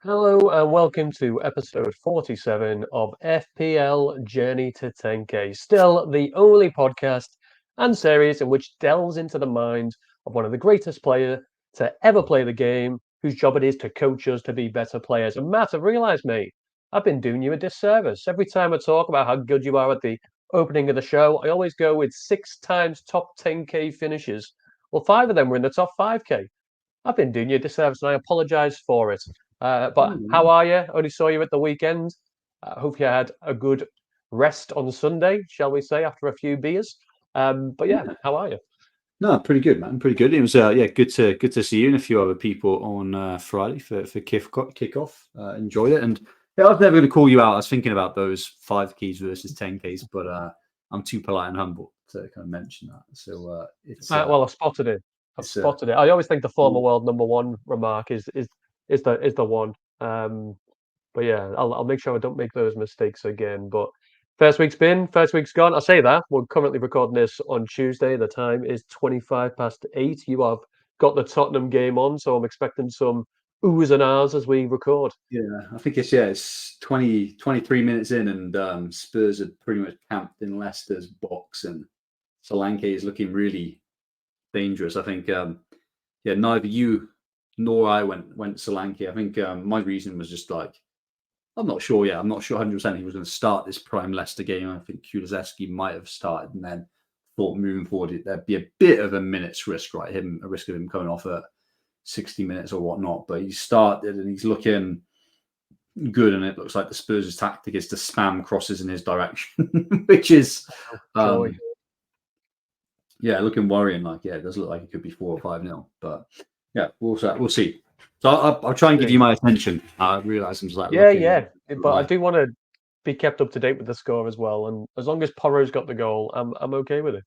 Hello and welcome to episode 47 of FPL Journey to 10K. Still the only podcast and series in which delves into the mind of one of the greatest players to ever play the game, whose job it is to coach us to be better players. And Matt, I've realised, mate, I've been doing you a disservice. Every time I talk about how good you are at the opening of the show, I always go with 6 times top 10K finishes. Well, 5 of them were in the top 5K. I've been doing you a disservice and I apologise for it. But how are you? Only saw you at the weekend. Hope you had a good rest on Sunday, shall we say, after a few beers. But yeah, how are you? No, pretty good, man. Pretty good. It was good to see you and a few other people on Friday for kickoff. Enjoyed it, and I was never going to call you out. I was thinking about those 5Ks versus 10Ks, but I'm too polite and humble to kind of mention that. So Well, I spotted it. I've spotted it. I always think the former world number one remark is the one. But yeah, I'll make sure I don't make those mistakes again. But first week's gone. I say that we're currently recording this on Tuesday. The time is 8:25. You have got the Tottenham game on, so I'm expecting some oohs and ahs as we record. Yeah, I think it's 23 minutes in, and Spurs are pretty much camped in Leicester's box, and Solanke is looking really dangerous. I think neither you nor I went Solanke. I think my reason was just like, I'm not sure 100% he was going to start this prime Leicester game. I think Kulusevski might have started, and then thought moving forward there'd be a bit of a minute's risk, right? A risk of him coming off at 60 minutes or whatnot. But he started and he's looking good, and it looks like the Spurs' tactic is to spam crosses in his direction, which is looking worrying. Like, it does look like it could be 4 or 5-0, but yeah, we'll see. So I'll try and give you my attention. I realise I'm just like but I do want to be kept up to date with the score as well, and as long as Porro's got the goal, I'm okay with it.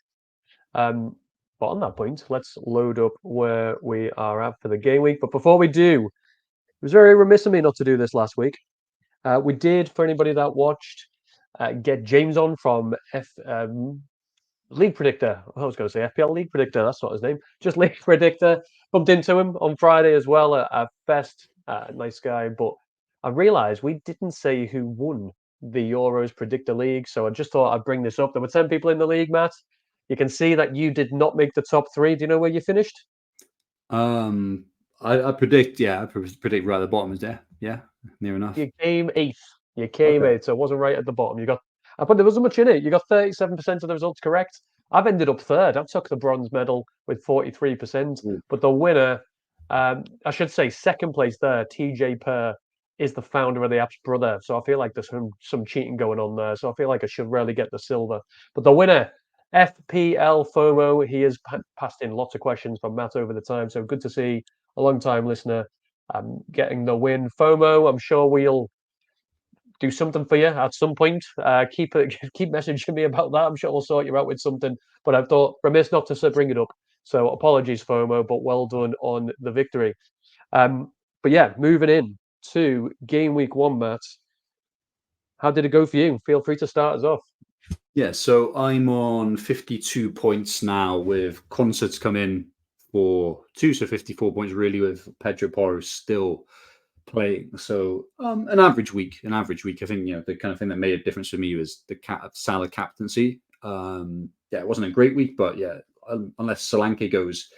But on that point, let's load up where we are at for the game week. But before we do, it was very remiss of me not to do this last week. We did, for anybody that watched, get James on from League Predictor. I was going to say FPL League Predictor. That's not his name. Just League Predictor. Bumped into him on Friday as well at Fest. Nice guy. But I realised we didn't say who won the Euros Predictor League. So I just thought I'd bring this up. There were 10 people in the league, Matt. You can see that you did not make the top 3. Do you know where you finished? I predict right at the bottom is there. Yeah, near enough. You came 8th. You came 8th, so it wasn't right at the bottom. But there wasn't much in it. You got 37% of the results correct. I've ended up 3rd. I took the bronze medal with 43%. But the winner, I should say, 2nd place there, TJ Purr, is the founder of the app's brother. So I feel like there's some cheating going on there. So I feel like I should really get the silver. But the winner, FPL FOMO, he has passed in lots of questions from Matt over the time. So good to see a long-time listener getting the win. FOMO, I'm sure we'll do something for you at some point. Keep messaging me about that. I'm sure we'll sort you out with something. But I thought remiss not to bring it up. So apologies, FOMO, but well done on the victory. But yeah, moving in to game week 1, Matt. How did it go for you? Feel free to start us off. Yeah, so I'm on 52 points now with Quansah to come in for 2, so 54 points really with Pedro Porro still playing. So an average week. I think the kind of thing that made a difference for me was the Salah captaincy. It wasn't a great week, but yeah, unless Solanke goes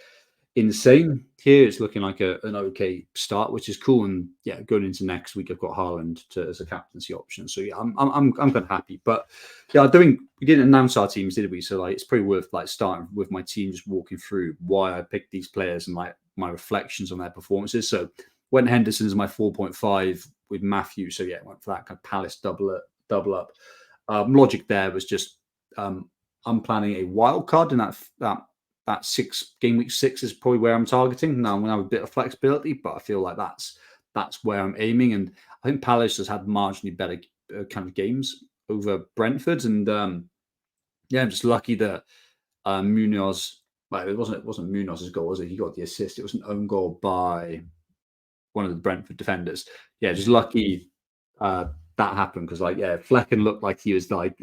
insane here, it's looking like an okay start, which is cool. And yeah, going into next week, I've got Haaland as a captaincy option. So yeah, I'm kind of happy. But yeah, we didn't announce our teams, did we? So like, it's probably worth like starting with my team, just walking through why I picked these players and like my reflections on their performances. So went Henderson as my 4.5 with Matthew. So yeah, went for that kind of Palace double up. Logic there was just I'm planning a wild card, and that game week 6 is probably where I'm targeting. Now I'm going to have a bit of flexibility, but I feel like that's where I'm aiming. And I think Palace has had marginally better kind of games over Brentford. And I'm just lucky that Munoz, like it wasn't Munoz's goal, was it? He got the assist. It was an own goal by one of the Brentford defenders. Yeah, just lucky that happened because Flecken looked like he was like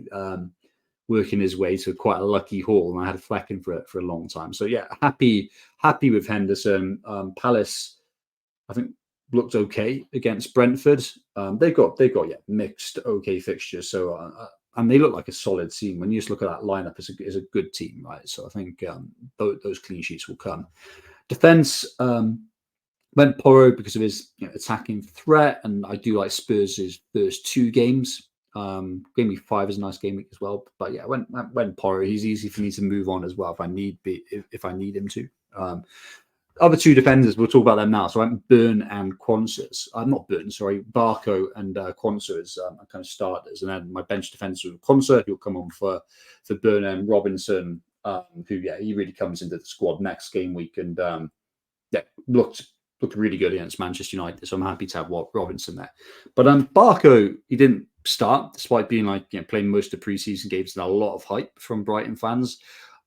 working his way to quite a lucky haul, and I had Flecken for a long time. So yeah, happy with Henderson. Palace, I think looked okay against Brentford. They've got mixed okay fixtures. So and they look like a solid team. When you just look at that lineup, it's a good team, right? So I think those clean sheets will come. Defense went Porro because of his attacking threat, and I do like Spurs' first 2 games. Game week 5 is a nice game week as well. But yeah, when Porro, he's easy for me to move on as well if I need him to. Other 2 defenders, we'll talk about them now. So I went Burn and Quansah. Not Burn, sorry, Barco and Quansah as kind of starters, and then my bench defenders were Quansah, who'll come on for Burn, and Robinson, who he really comes into the squad next game week, and looked really good against Manchester United. So I'm happy to have Robinson there. But Barco, he didn't start despite being playing most of preseason games and a lot of hype from Brighton fans.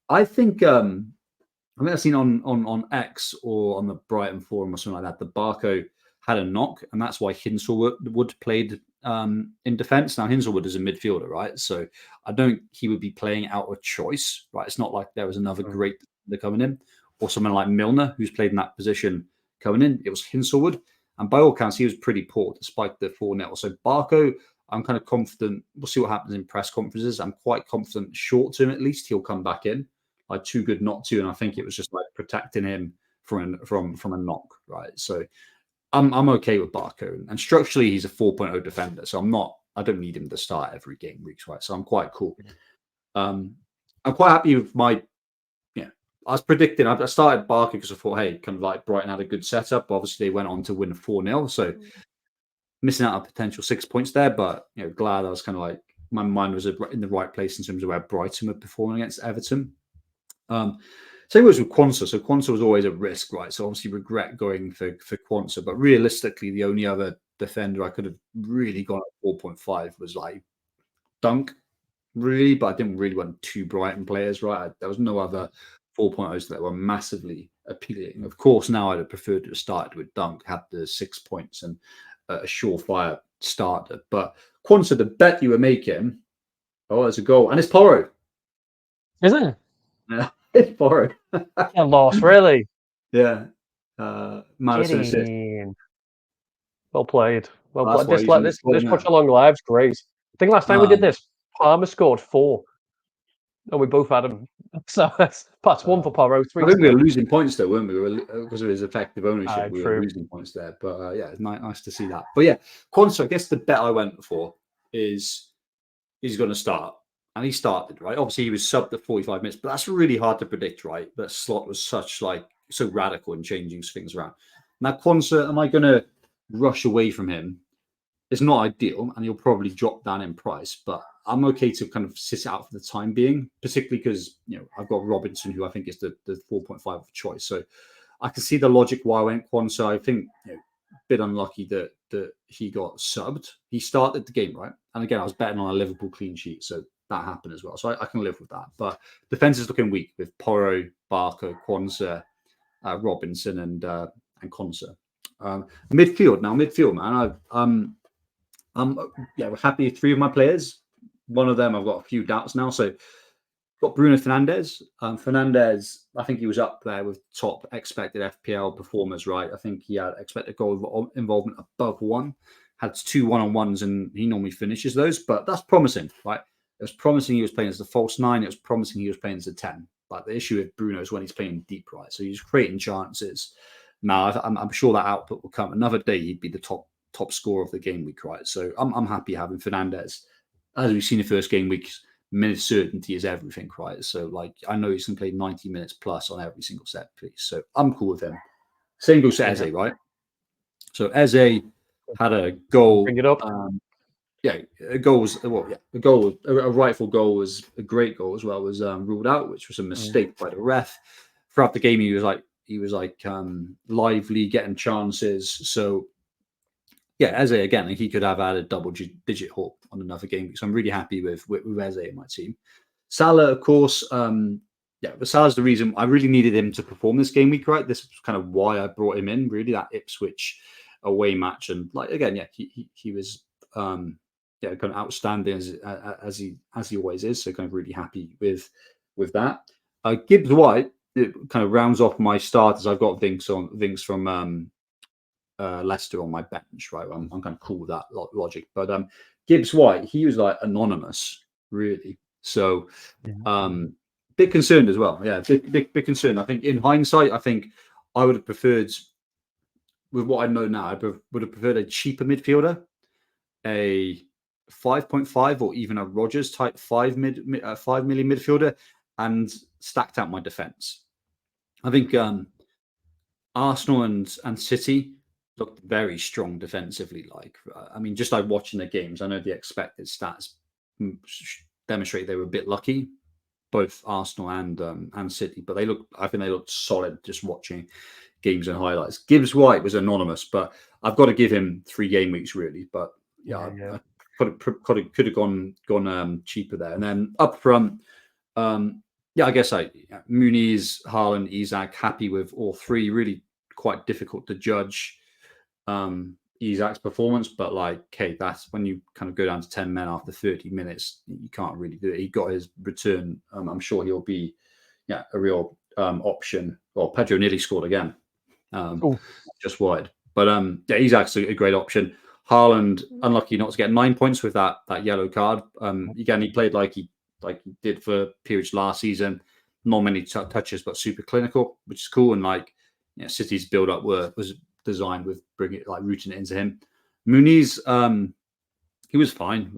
I think I've seen on X or on the Brighton forum or something like that, the Barco had a knock, and that's why Hinshelwood played in defence. Now, Hinshelwood is a midfielder, right? So I don't think he would be playing out of choice, right? It's not like there was another great defender coming in, or someone like Milner, who's played in that position coming in. It was Hinshelwood, and by all accounts, he was pretty poor despite the 4-0. So Barco, I'm kind of confident. We'll see what happens in press conferences. I'm quite confident short term, at least, he'll come back in. Like too good not to, and I think it was just like protecting him from a knock, right? So I'm okay with Barco, and structurally he's a 4.0 defender, so I don't need him to start every game weeks, right? So I'm quite cool. I'm quite happy with my. I was predicting. I started Barco because I thought, hey, kind of like Brighton had a good setup. Obviously, they went on to win 4-0, so missing out on potential 6 points there. But glad I was kind of like my mind was in the right place in terms of where Brighton were performing against Everton. Same was with Quansah. So Quansah was always a risk, right? So obviously regret going for Quansah, but realistically, the only other defender I could have really gone at 4.5 was like Dunk, really, but I didn't really want 2 Brighton players, right? There was no other 4.0s that were massively appealing. Of course, now I'd have preferred to have started with Dunk, had the 6 points and a surefire starter. But Quansah, the bet you were making, there's a goal, and it's Porro. Is it? Yeah, it's Porro. A loss, really? Yeah. Madison assist. Well played. Well played. This watch along live's great. I think last time we did this, Palmer scored 4. And we both had him. So that's 1 for Porro, 3. I think we were losing points though, weren't we? Because of his effective ownership, we were losing points there. But it's nice to see that. But yeah, Quansah, I guess the bet I went for is he's going to start. And he started, right? Obviously, he was subbed at 45 minutes, but that's really hard to predict, right? That slot was so radical in changing things around. Now, Quansah, am I going to rush away from him? It's not ideal, and he'll probably drop down in price, but I'm okay to kind of sit out for the time being, particularly because I've got Robinson, who I think is the 4.5 of choice. So I can see the logic why I went Quansah. I think a bit unlucky that he got subbed. He started the game, right? And again, I was betting on a Liverpool clean sheet, so that happened as well. So I can live with that. But defense is looking weak with Porro, Barco, Quansah, Robinson, and Quansah. Midfield, man. I'm happy with 3 of my players. One of them I've got a few doubts now. So got Bruno Fernandes. Fernandes, I think he was up there with top expected FPL performers, right? I think he had expected goal involvement above 1. Had 2 1-on-1s, and he normally finishes those. But that's promising, right? It was promising he was playing as the false 9. It was promising he was playing as a 10. But the issue with Bruno is when he's playing deep, right? So he's creating chances. Now, I'm sure that output will come. Another day, he'd be the top scorer of the game week, right? So I'm happy having Fernandes. As we've seen in the first game week, minute certainty is everything, right? So I know he's going to play 90 minutes plus on every single set piece. So I'm cool with him. Same goes to Eze, right? So Eze had a goal. Bring it up. A goal was a rightful goal was a great goal as well, was ruled out, which was a mistake by the ref. Throughout the game, he was lively, getting chances. So Eze again, he could have had a double-digit haul on another game. So I'm really happy with Eze in my team. Salah, of course, but Salah's the reason I really needed him to perform this game week, right? This was kind of why I brought him in, really, that Ipswich away match. And he was kind of outstanding as he always is. So kind of really happy with that. Gibbs White, it kind of rounds off my starters. I've got Vinks from Leicester on my bench, right? I'm kind of cool with that logic. But Gibbs White, he was like anonymous, really. So bit concerned as well. Yeah, big concern. I think in hindsight, I think I would have preferred, with what I know now, I would have preferred a cheaper midfielder, a 5.5 or even a Rodgers type 5 million midfielder, and stacked out my defense. I think Arsenal and City looked very strong defensively. Like, I mean, just like watching the games, I know the expected stats demonstrate they were a bit lucky, both Arsenal and City, but I think they looked solid just watching games and highlights. Gibbs White was anonymous, but I've got to give him 3 game weeks really. But I could have gone cheaper there. And then up front, I guess Muniz, Haaland, Isak, happy with all 3. Really quite difficult to judge Isak's performance, but that's when you kind of go down to 10 men after 30 minutes, you can't really do it. He got his return. I'm sure he'll be a real option. Well, Pedro nearly scored again, just wide. But Isak's a great option. Haaland, unlucky not to get 9 points with that yellow card. Again, he played like he did for periods last season. Not many touches, but super clinical, which is cool. And City's build up was designed with rooting it into him. Muniz, he was fine.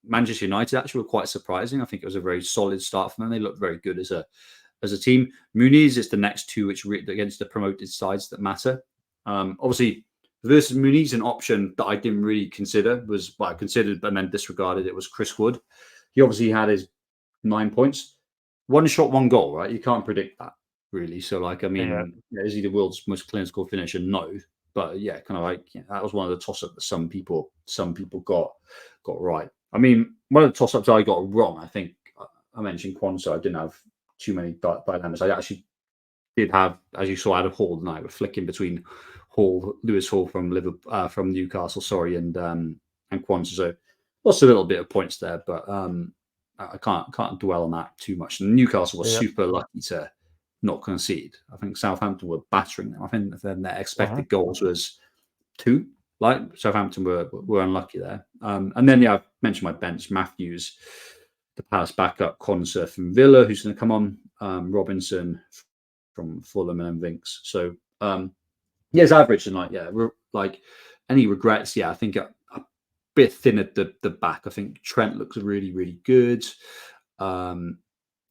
Manchester United actually were quite surprising. I think it was a very solid start for them. They looked very good as a team. Muniz is the next 2 which against the promoted sides that matter. Obviously, versus Muniz, an option that I didn't really consider was what I considered but then disregarded. It was Chris Wood. He obviously had his 9 points. 1 shot, 1 goal, right? You can't predict that, really. So, is he the world's most clinical finisher? No. But that was one of the toss-ups that some people got right. I mean, one of the toss-ups I got wrong, I think I mentioned Quansah. I didn't have too many dilemmas. I actually did have, as you saw, I had a Hall tonight. We're flicking between Lewis Hall from Newcastle, and Quansah. So lost a little bit of points there, but I can't dwell on that too much. And Newcastle was super lucky to not concede. I think Southampton were battering them. I think then their expected goals was 2. Southampton were unlucky there. And then I mentioned my bench, Matthews, the Palace backup, Quansah from Villa, who's going to come on, Robinson from Fulham, and Vinks. So it's average tonight. Any regrets? I think a bit thin at the back. I think Trent looks really, really good.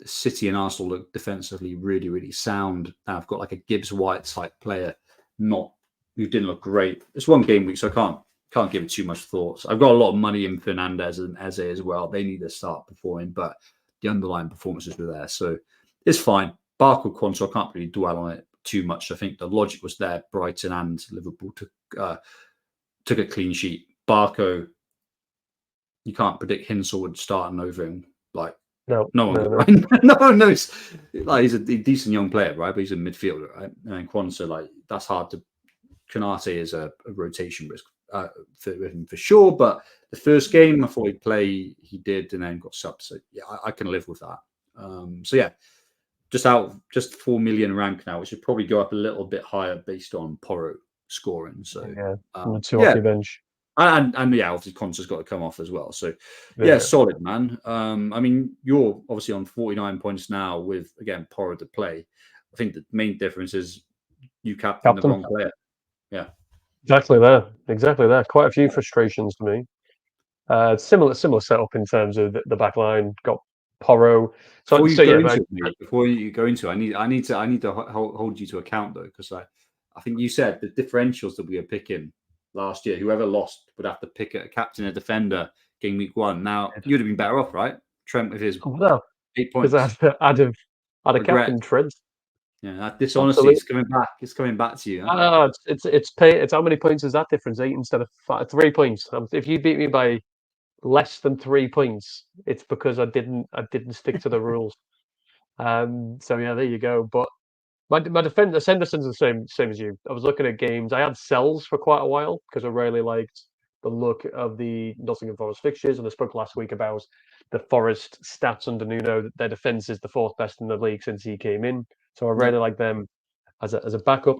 City and Arsenal look defensively really, really sound. Now I've got a Gibbs White type player, who didn't look great. It's 1 game week, so I can't give it too much thoughts. I've got a lot of money in Fernandez and Eze as well. They need to start performing, but the underlying performances were there, so it's fine. Barco and Quansah, I can't really dwell on it too much. I think the logic was there. Brighton and Liverpool took a clean sheet. Barco, you can't predict Hinsel starting over him. No one knows. He's a decent young player, right? But he's a midfielder, right? And Quansah, that's hard to. Konate is a rotation risk for him for sure. But the first game, I thought he'd play. He did, and then got subbed. So I can live with that. Just 4 million rank now, which should probably go up a little bit higher based on Porro scoring. So 2 off your bench. And obviously Quansah's got to come off as well. So solid, man. You're obviously on 49 points now with, again, Porro to play. I think the main difference is you captain the wrong player. Yeah. Exactly there. Quite a few frustrations to me. Similar setup in terms of the back line. Got Porro. Before you go into it, I need to hold you to account though, because I think you said the differentials that we were picking last year, whoever lost would have to pick a captain, a defender, game week 1. Now you'd have been better off, right? Trent with his 8 points. I'd have captain Trent. Yeah, that dishonesty is coming back. It's coming back to you. Huh? It's how many points is that difference? 8 instead of 5, 3 points. If you beat me by less than 3 points, it's because I didn't stick to the rules. There you go. But my defense, Henderson's the same as you. I was looking at games. I had Sells for quite a while because I really liked the look of the Nottingham Forest fixtures, and I spoke last week about the Forest stats under Nuno. Their defense is the 4th best in the league since he came in, so I really like them as a backup.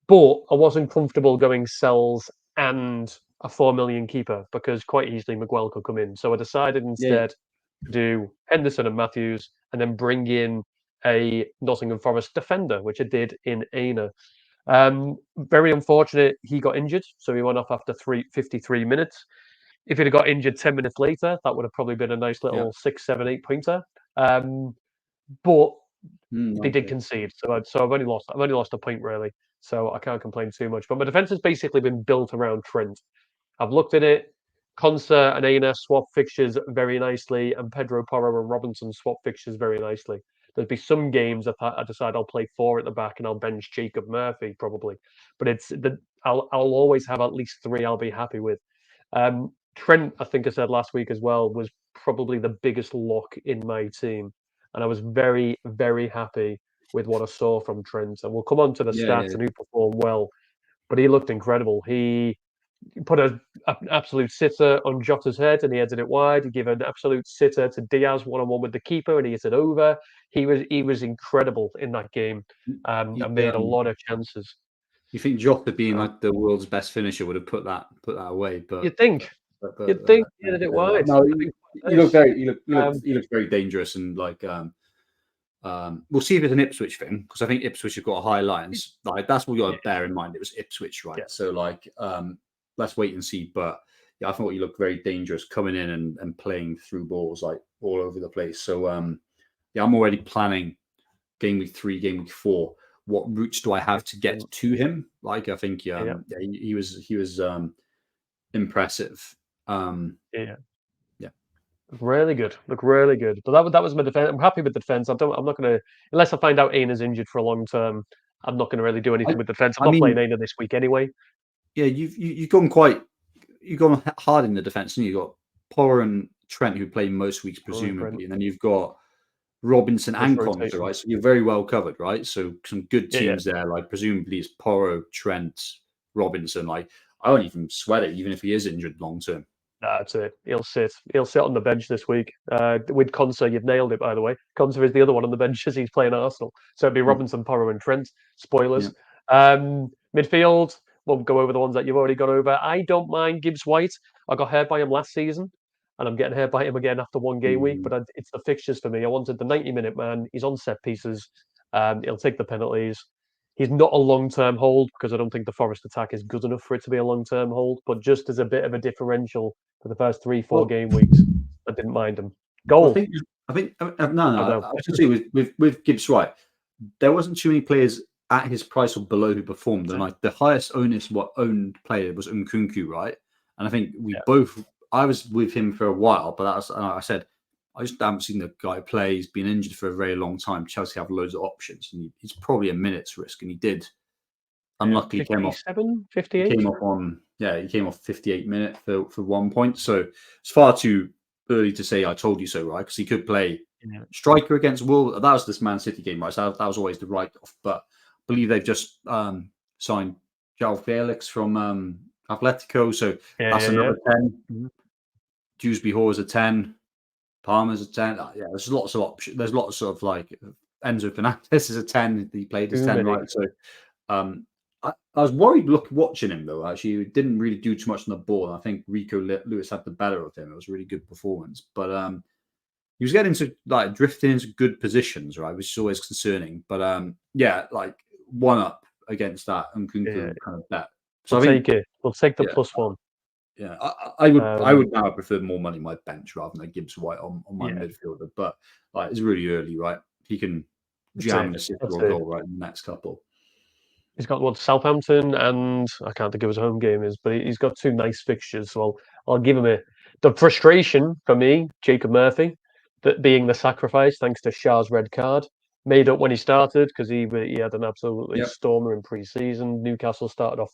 But I wasn't comfortable going Sells and a 4 million keeper because quite easily Miguel could come in. So I decided Yeah, instead to do Henderson and Matthews and then bring in a Nottingham Forest defender, which I did in Aina. Very unfortunate he got injured, so he went off after 53 minutes. If he'd have got injured 10 minutes later, that would have probably been a nice yeah. little 6, 7, 8 pointer. But they did Okay. concede, so I've only lost a point really, so I can't complain too much. But my defense has basically been built around Trent. I've looked at it. Quansah and Aina swap fixtures very nicely, and Pedro Porro and Robinson swap fixtures very nicely. There'll be some games that I decide I'll play four at the back and I'll bench Jacob Murphy probably, but I'll always have at least three I'll be happy with. Trent, I think I said last week as well, was probably the biggest lock in my team, and I was very very happy with what I saw from Trent. And we'll come on to the Yeah, stats yeah. and who performed well, but he looked incredible. He put an absolute sitter on Jota's head and he headed it wide. He gave an absolute sitter to Diaz one on one with the keeper and he hit it over. He was incredible in that game You, and made a lot of chances. you think Jota being So like the world's best finisher would have put that away, you'd but think, you'd think he headed it wide. no, I think you look this. very Um, you look very dangerous and like we'll see if it's an Ipswich thing because I think Ipswich have got high lines. Like that's what you got yeah, to bear in mind. It was Ipswich, right? yeah, So like let's wait and see. But yeah, I thought you looked very dangerous coming in and playing through balls like all over the place. So yeah, I'm already planning game week 3, game week 4. What routes do I have to get to him? Like I think yeah, yeah, he was impressive. yeah. Yeah. Really good. Look really good. But that was my defense. I'm happy with the defense. I'm not gonna unless I find out Aina's injured for a long term, I'm not gonna really do I anything with the defense. I'm I not playing mean, Aina this week anyway. yeah, you've gone quite you've gone hard in the defence, and you've got Porro and Trent who play most weeks Or Brent. presumably, and then you've got Robinson Nice and Quansah, rotation. right? So you're very well covered, right? So some good Yeah, yeah. teams there, like presumably it's Porro, Trent, Robinson. Like I won't even sweat it, even if he is injured long term. That's it. He'll sit. He'll sit on the bench this week. With Quansah, you've nailed it, by the way. Quansah is the other one on the bench as he's playing Arsenal. So it'd be Yeah, Robinson, Porro, and Trent. yeah. Spoilers. Midfield, we'll go over the ones that you've already gone over. I don't mind Gibbs White. I got hurt by him last season, and I'm getting hurt by him again after one game week. Mhm. But it's the fixtures for me. I wanted the 90-minute man. He's on set pieces. He'll take the penalties. He's not a long-term hold because I don't think the Forest attack is good enough for it to be a long-term hold. But just as a bit of a differential for the first 3, 4 Well, game weeks, I didn't mind him. well, Goal. no, I no. know. I was going to say with Gibbs White, there wasn't too many players at his price or below who performed, and like the highest owned player was Nkunku, right? And I think we Yeah, both. I was with him for a while, but that was, I said I just haven't seen the guy play. He's been injured for a very long time. Chelsea have loads of options, and he's probably a minute's risk, and he did. yeah. Unluckily, Fifty-seven, he 58. came off on he came off 58 minute for 1 point. So it's far too early to say I told you so, right? Because he could play Yeah, striker against Wolves. That was this Man City game, right? So that was always the write off. But I believe they've just signed João Felix from Atletico. So yeah, that's yeah, yeah. another 10. Mhm. Dewsbury Hall's a 10. Palmer's a 10. Yeah, there's lots of options. There's lots of like Enzo Fernandez is a 10. He played as Too 10, many. right? So um, I was worried watching him though. Actually, he didn't really do too much on the ball. I think Rico Lewis had the better of him. It was a really good performance, but he was getting into like drifting into good positions, right, which is always concerning. But yeah, like one up against that Yeah, Nkunku kind of bet. So we'll I think take it. We'll take the yeah, +1. yeah, I Um, would now prefer more money my bench rather than Gibbs White on my yeah, midfielder. But like it's really early, right? He can that's jam an it. assist That's or a it. goal right in the next couple. He's got what Southampton and I can't think of his home game is, but he's got two nice fixtures. So I'll give him it. The frustration for me, Jacob Murphy, that being the sacrifice thanks to Shah's red card, made up when he started because he had an absolutely Yep. stormer in pre-season. Newcastle started off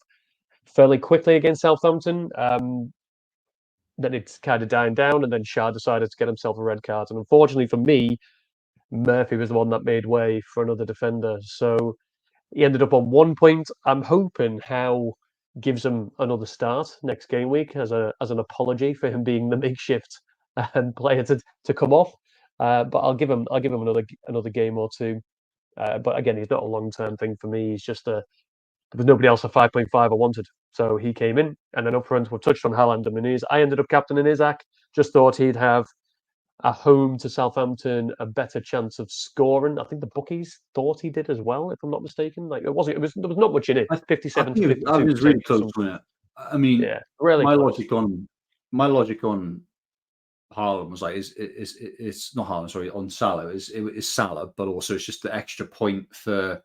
fairly quickly against Southampton. Then it's kind of dying down, and then Shah decided to get himself a red card. And unfortunately for me, Murphy was the one that made way for another defender. So he ended up on 1 point. I'm hoping Howe gives him another start next game week as an apology for him being the makeshift player to come off. But I'll give him another game or two. But again, he's not a long term thing for me. He's just there was nobody else at 5.5 I wanted. So he came in, and then up front, we've touched on Haaland and Muniz. I ended up captaining Isaac. Just thought he'd have a home to Southampton a better chance of scoring. I think the bookies thought he did as well, if I'm not mistaken. Like there was not much in it. I 57 to think I was 52% really or close, something. wasn't it? I mean, Yeah, really my close. my logic on Haaland was like, it's not Haaland, sorry, on Salah is Salah, but also it's just the extra point for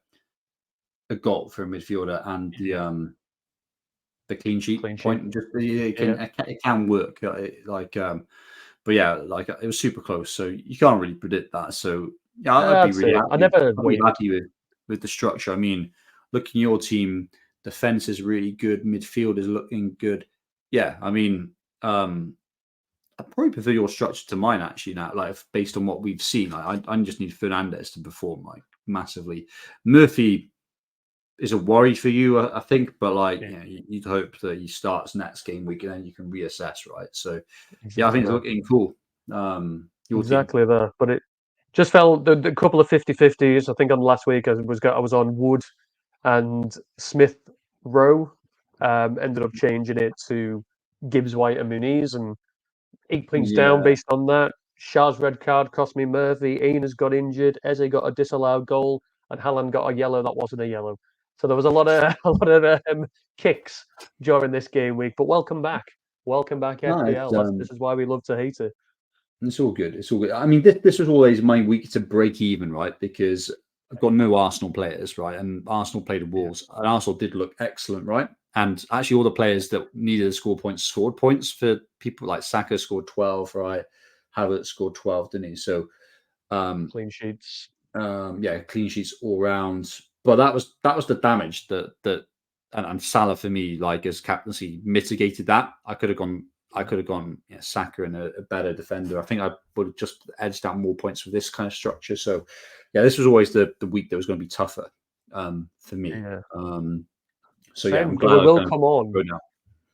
a goal for a midfielder and the clean sheet Clean sheet. point. Just Yeah. it can work. But yeah, like it was super close, so you can't really predict that. So yeah, That's it. I never I'd be wavered. happy with the structure. I mean, looking at your team, defense is really good, midfield is looking good. Yeah, I mean, I probably prefer your structure to mine actually now, like based on what we've seen. I just need Fernandez to perform like massively. Murphy is a worry for you, I think, but like Yeah, you'd hope that he starts next game week and then you can reassess, right? So yeah, I think exactly it's that. looking cool. Your team. Exactly that. But it just felt the couple of 50-50s. I think on last week I was on Wood and Smith Rowe. Ended up changing it to Gibbs, White, and Muniz, and 8 points down Yeah. based on that. Shah's red card cost me Murphy. Aina's got injured. Eze got a disallowed goal, and Haaland got a yellow that wasn't a yellow. So there was a lot of a lot of kicks during this game week. But welcome back No, FPL. This is why we love to hate it. it's all good. It's all good. I mean, this was always my week to break even, right? Because I've got no Arsenal players, right? And Arsenal played the Yeah, Wolves, and Arsenal did look excellent, right? And actually, all the players that needed to score points scored points. For people like Saka scored 12, right? Havertz scored 12, didn't he? So, um, clean sheets. yeah, clean sheets all round. But that was the damage and Salah for me, like as captaincy, mitigated that. I could have gone Saka and a better defender. I think I would have just edged out more points with this kind of structure. So yeah, this was always the week that was going to be tougher for me. Yeah, So yeah, I'm same. But glad we I've will kind of come on. go now.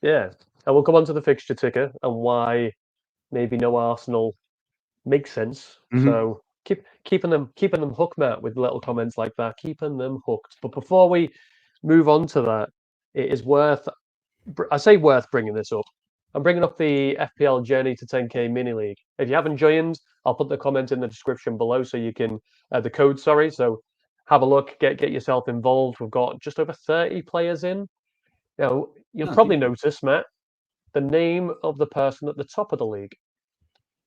Yeah, and we'll come on to the fixture ticker and why maybe no Arsenal makes sense. Hmm. So keeping them hooked, Matt, with little comments like that, keeping them hooked. But before we move on to that, it is worth I say worth bringing this up. I'm bringing up the FPL Journey to 10K mini league. If you haven't joined, I'll put the comment in the description below so you can the code. Sorry, so have a look, get yourself involved. We've got just over 30 players in. Now you'll Oh, probably decent. notice, Matt, the name of the person at the top of the league.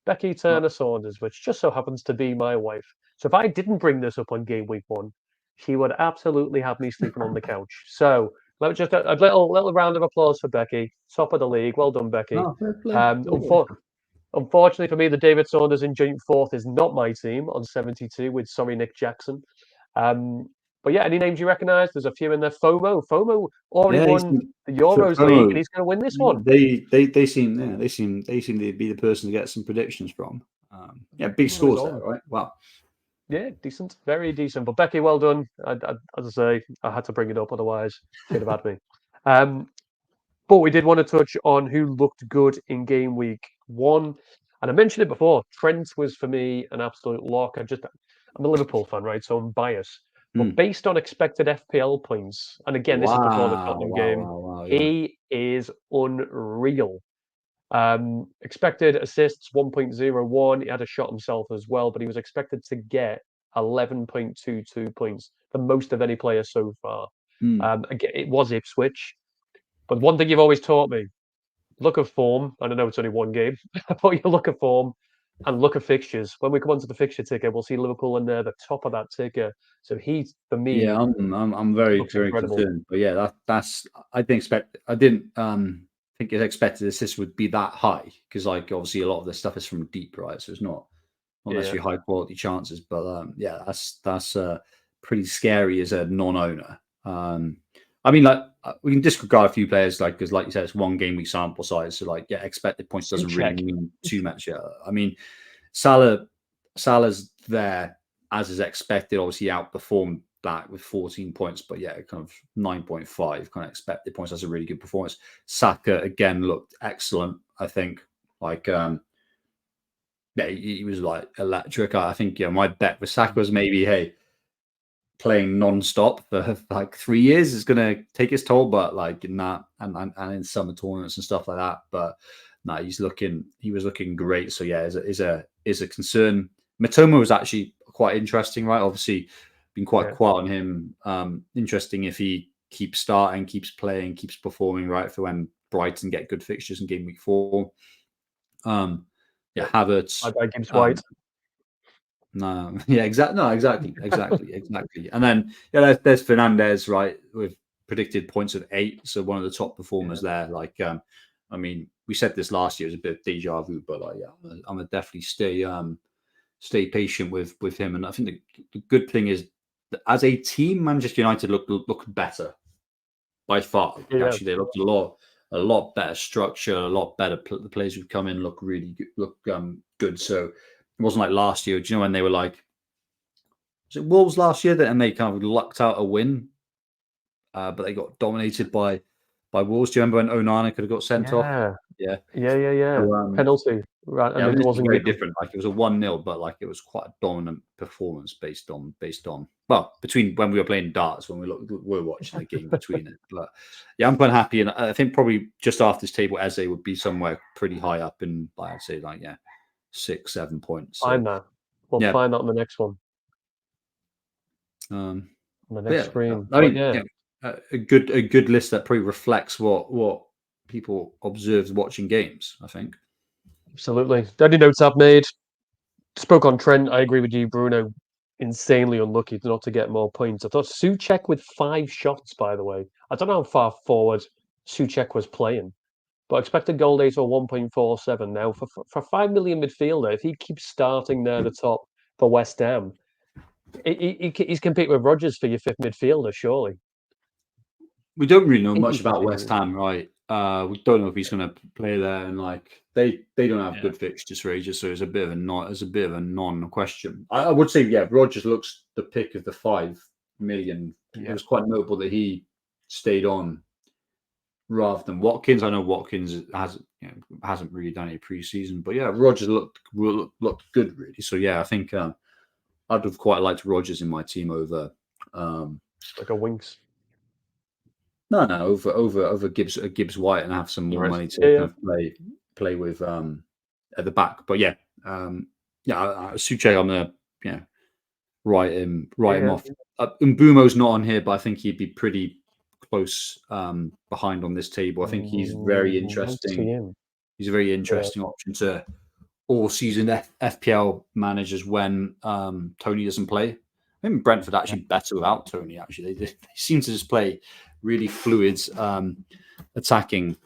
Becky Well, Turner Saunders, which just so happens to be my wife. So if I didn't bring this up on game week 1, she would absolutely have me sleeping on the couch. So let me just a little round of applause for Becky, top of the league. Well done, Becky. no, fair play. Um, unfor- Unfortunately for me, the David Saunders in joint fourth is not my team on 72 with sorry Nick Jackson. But yeah, any names you recognise? There's a few in there. FOMO already Yeah, won the Euros league, and FOMO. he's going to win this one. They seem to be the person to get some predictions from. Yeah, big FOMO is scores there, on. right? Wow. Yeah, decent, very decent. But Becky, well done. As I say, I had to bring it up, otherwise she'd have had me. Um, but we did want to touch on who looked good in game week 1, and I mentioned it before. Trent was for me an absolute lock. I'm a Liverpool fan, right? So I'm biased. But Hmm. based on expected FPL points, and again, this is before the Wow, Tottenham wow, game, wow, wow. Yeah. he is unreal. Expected assists 1.01. He had a shot himself as well, but he was expected to get 11.22 points, the most of any player so far. Hmm. Again, it was Ipswich, but one thing you've always taught me: look at form. And I know it's only one game, but you look at form and look at fixtures. When we come onto the fixture ticker, we'll see Liverpool in there, the top of that ticker. So he, for Yeah, me, I'm very, looks very incredible. concerned. But yeah, that's I didn't think it expected assist would be that high because like obviously a lot of the stuff is from deep, right? So it's not Yeah, necessarily high quality chances, but yeah, that's pretty scary as a non-owner. I mean, like we can disregard a few players, like because, like you said, it's one game week sample size, so like yeah, expected points doesn't really check. mean too much. Yeah, I mean, Salah, Salah's there as is expected. Obviously, outperformed that with 14 points, but yeah, kind of 9.5 kind of expected points. That's a really good performance. Saka again looked excellent. I think like yeah, he was like electric. I think my bet with Saka was maybe, hey, playing non-stop for like 3 years is going to take its toll, but like in that and in summer tournaments and stuff like that. But no, he was looking great. So yeah, is a concern. Matoma was actually quite interesting, right? Obviously, been quite quiet on him. Interesting if he keeps starting, keeps playing, keeps performing, right, for when Brighton get good fixtures in game week 4. Havertz. I Gibbs White. No, yeah, exactly. No, exactly. And then there's Fernandez, right, with predicted points of 8, so one of the top performers there. Like, I mean, we said this last year, it was a bit of deja vu, but like, yeah, I'm gonna definitely stay patient with him. And I think the good thing is that as a team, Manchester United look better by far. Yeah. Actually, they looked a lot better structure, a lot better. The players who've come in look really good. So it wasn't like last year. Do you know when they were like, was it Wolves last year and they kind of lucked out a win, but they got dominated by Wolves? Do you remember when Onana could have got sent off? Yeah. So, Penalty. Right, and it this was wasn't very given. different. Like it was a 1-0, but like it was quite a dominant performance based on well, between when we were playing darts, when we were watching the game between it. But yeah, I'm quite happy, and I think probably just after this table, Eze would be somewhere pretty high up in, like I'd say, like 6-7 points. So, Find that. We'll find that on the next one. On the next screen. I mean, a good list that probably reflects what people observed watching games, I think. Absolutely. The only notes I've made, spoke on Trent. I agree with you, Bruno. Insanely unlucky not to get more points. I thought Souček with 5 shots, by the way. I don't know how far forward Souček was playing, but expected goal data 1.47 now. For 5 million midfielder, if he keeps starting there at the top for West Ham, he's competing with Rodgers for your 5th midfielder, surely. We don't really know much about West Ham, right? We don't know if he's going to play there, and like they don't have good fixtures for ages, so it's a bit of a non-question. I would say, Rodgers looks the pick of the 5 million. It was quite notable that he stayed on rather than Watkins. I know Watkins hasn't really done any preseason, but Rodgers looked good, really. So I think I'd have quite liked Rodgers in my team over like a Winks. No, over Gibbs White, and have some more money to kind of play with at the back. But Souček, I'm gonna write him off. Mbumo's not on here, but I think he'd be pretty close behind on this table. I think he's very interesting. He's a very interesting option to all season FPL managers when Tony doesn't play. I think Brentford actually better without Tony. Actually, they seem to just play really fluid, attacking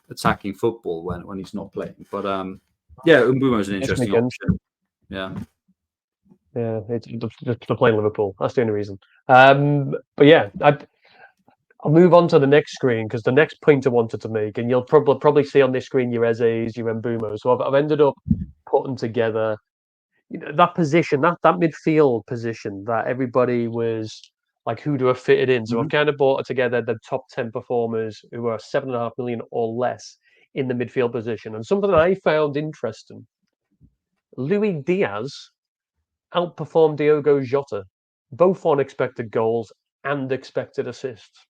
football when he's not playing. But Mbumo is an interesting option. It's to play Liverpool. That's the only reason. But I'll move on to the next screen, because the next point I wanted to make, and you'll probably see on this screen your Eze's, your Mbumo. So I've ended up putting together that position, that midfield position that everybody was like, who do I fit it in? So I've kind of brought together the top 10 performers who are 7.5 million or less in the midfield position. And something I found interesting, Luis Diaz outperformed Diogo Jota, both on expected goals and expected assists.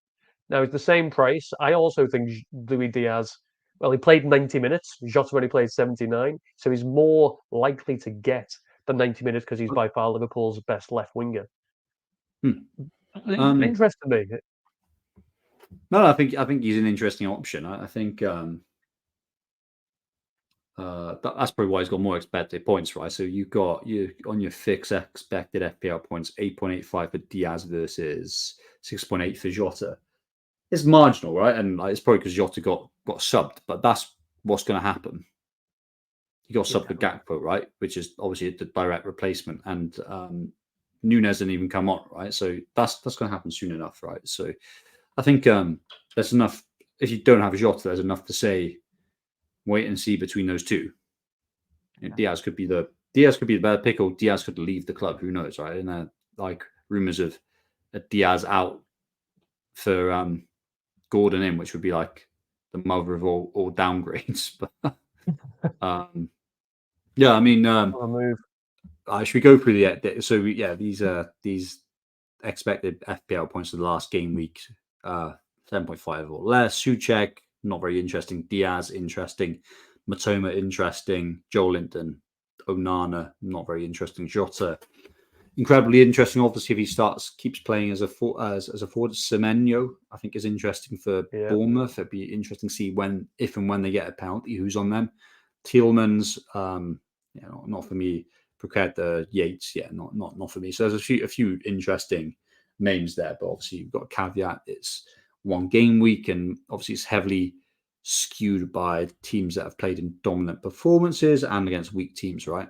Now, it's the same price. I also think Luis Diaz, well, he played 90 minutes. Jota only played 79. So he's more likely to get the 90 minutes because he's by far Liverpool's best left winger. Interesting me. No, I think he's an interesting option. I think that's probably why he's got more expected points, right? So you've got on your fixed expected FPL points, 8.85 for Diaz versus 6.8 for Jota. It's marginal, right? And it's probably because Jota got subbed, but that's what's going to happen. He got subbed for Gakpo, right? Which is obviously the direct replacement, and Nunes didn't even come on, right? So that's going to happen soon enough, right? So I think there's enough. If you don't have Jota, there's enough to say wait and see between those two. Diaz could be the better pick, or Diaz could leave the club. Who knows, right? And like rumors of a Diaz out for Gordon in, which would be like the mother of all downgrades. But I mean, should we go through the these expected FPL points of the last game week, 7.5 or less. Suchek, not very interesting. Diaz, interesting. Matoma, interesting. Joe Linton, Onana, not very interesting. Jota, incredibly interesting. Obviously, if he keeps playing as a forward, Semenyo, I think is interesting for Bournemouth. It'd be interesting to see if and when they get a penalty, who's on them. Tielemans, not for me. Prepared the Yates, not for me. So there's a few interesting names there, but obviously you've got a caveat. It's one game week, and obviously it's heavily skewed by teams that have played in dominant performances and against weak teams, right?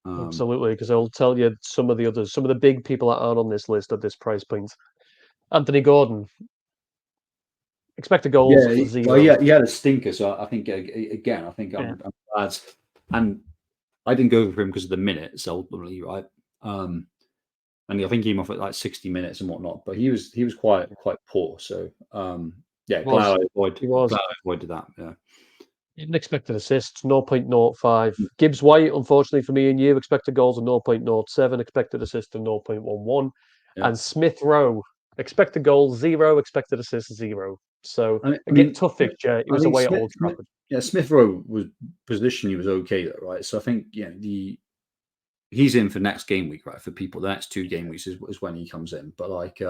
Absolutely, because I'll tell you some of the big people that aren't on this list at this price point. Anthony Gordon, expected goals 0. Well, he had a stinker, so I think again, I'm glad, and I didn't go for him because of the minutes ultimately, right? And I think he came off at like 60 minutes and whatnot, but he was quite poor. So glad I avoided that. Yeah. Even expected assists 0.05. Gibbs White, unfortunately for me and you, expected goals of 0.07, expected assists of 0.11, and Smith Rowe, expected goals 0, expected assists 0. So tough fixture. It was away at Old Trafford. Smith Rowe was positionally was okay though, right? So I think he's in for next game week, right? For people, the next 2 game weeks is when he comes in. But it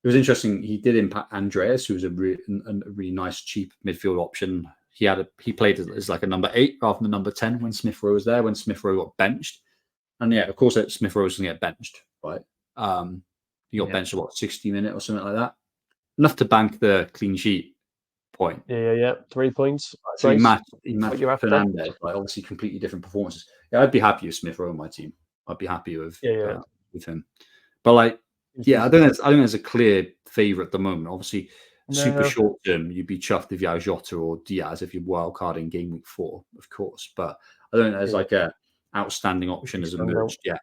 was interesting. He did impact Andreas, who was a really nice cheap midfield option. He played as like a number 8 rather than number 10 when Smith Rowe was there. When Smith Rowe got benched, and of course Smith Rowe was going to get benched, right? He got benched at 60 minutes or something like that, enough to bank the clean sheet point. Yeah. 3 points. So he matched Fernandez, like obviously completely different performances. Yeah, I'd be happy with Smith Rowe on my team. I'd be happy with him. But I don't think there's a clear favourite at the moment. Obviously, super short term, you'd be chuffed if you had Jota or Diaz if you're wild card in game week 4, of course. But I don't think there's like a outstanding option has emerged yet.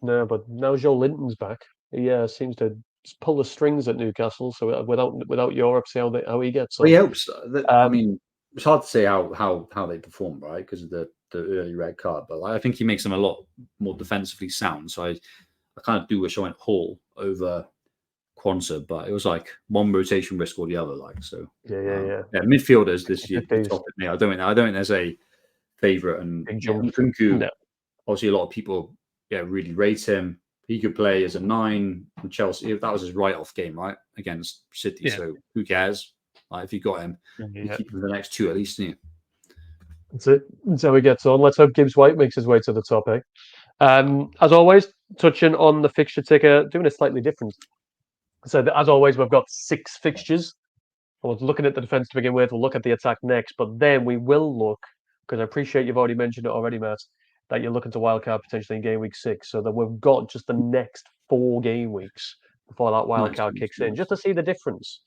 No, but now Joe Linton's back. He seems to pull the strings at Newcastle. So without Europe, see how he gets on. He helps. I mean, it's hard to say how they perform, right? Because of the early red card. But I think he makes them a lot more defensively sound. So I kind of do wish I went Hall over Quansah, but it was like one rotation risk or the other. Midfielders this year. I don't think there's a favourite, and Nkunku. Obviously, a lot of people really rate him. He could play as a 9 in Chelsea. That was his write-off game, right, against City. Yeah. So who cares? If you got him, you keep him for the next 2 at least, didn't you? That's it. That's how he gets on. Let's hope Gibbs White makes his way to the top, eh? As always, touching on the fixture ticker, doing it slightly different. So as always, we've got 6 fixtures. I was looking at the defence to begin with. We'll look at the attack next, but then we will look, because I appreciate you've already mentioned it already, Matt, that you're looking to wildcard potentially in game week 6, so that we've got just the next 4 game weeks before that wildcard kicks in, just to see the difference.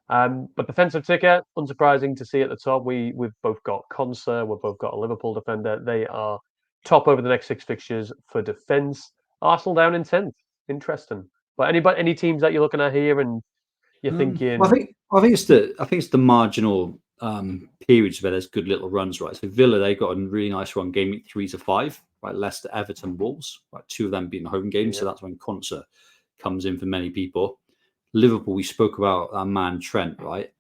But defensive ticker, unsurprising to see at the top. We've both got Quansah, we've both got a Liverpool defender. They are top over the next 6 fixtures for defence. Arsenal down in 10th. Interesting. But any teams that you're looking at here and you're thinking? I think it's the marginal periods where there's good little runs, right? So Villa, they got a really nice run, game week 3 to 5, right? Leicester, Everton, Wolves, right? 2 of them being home games, so that's when Quansah comes in for many people. Liverpool, we spoke about our man Trent, right?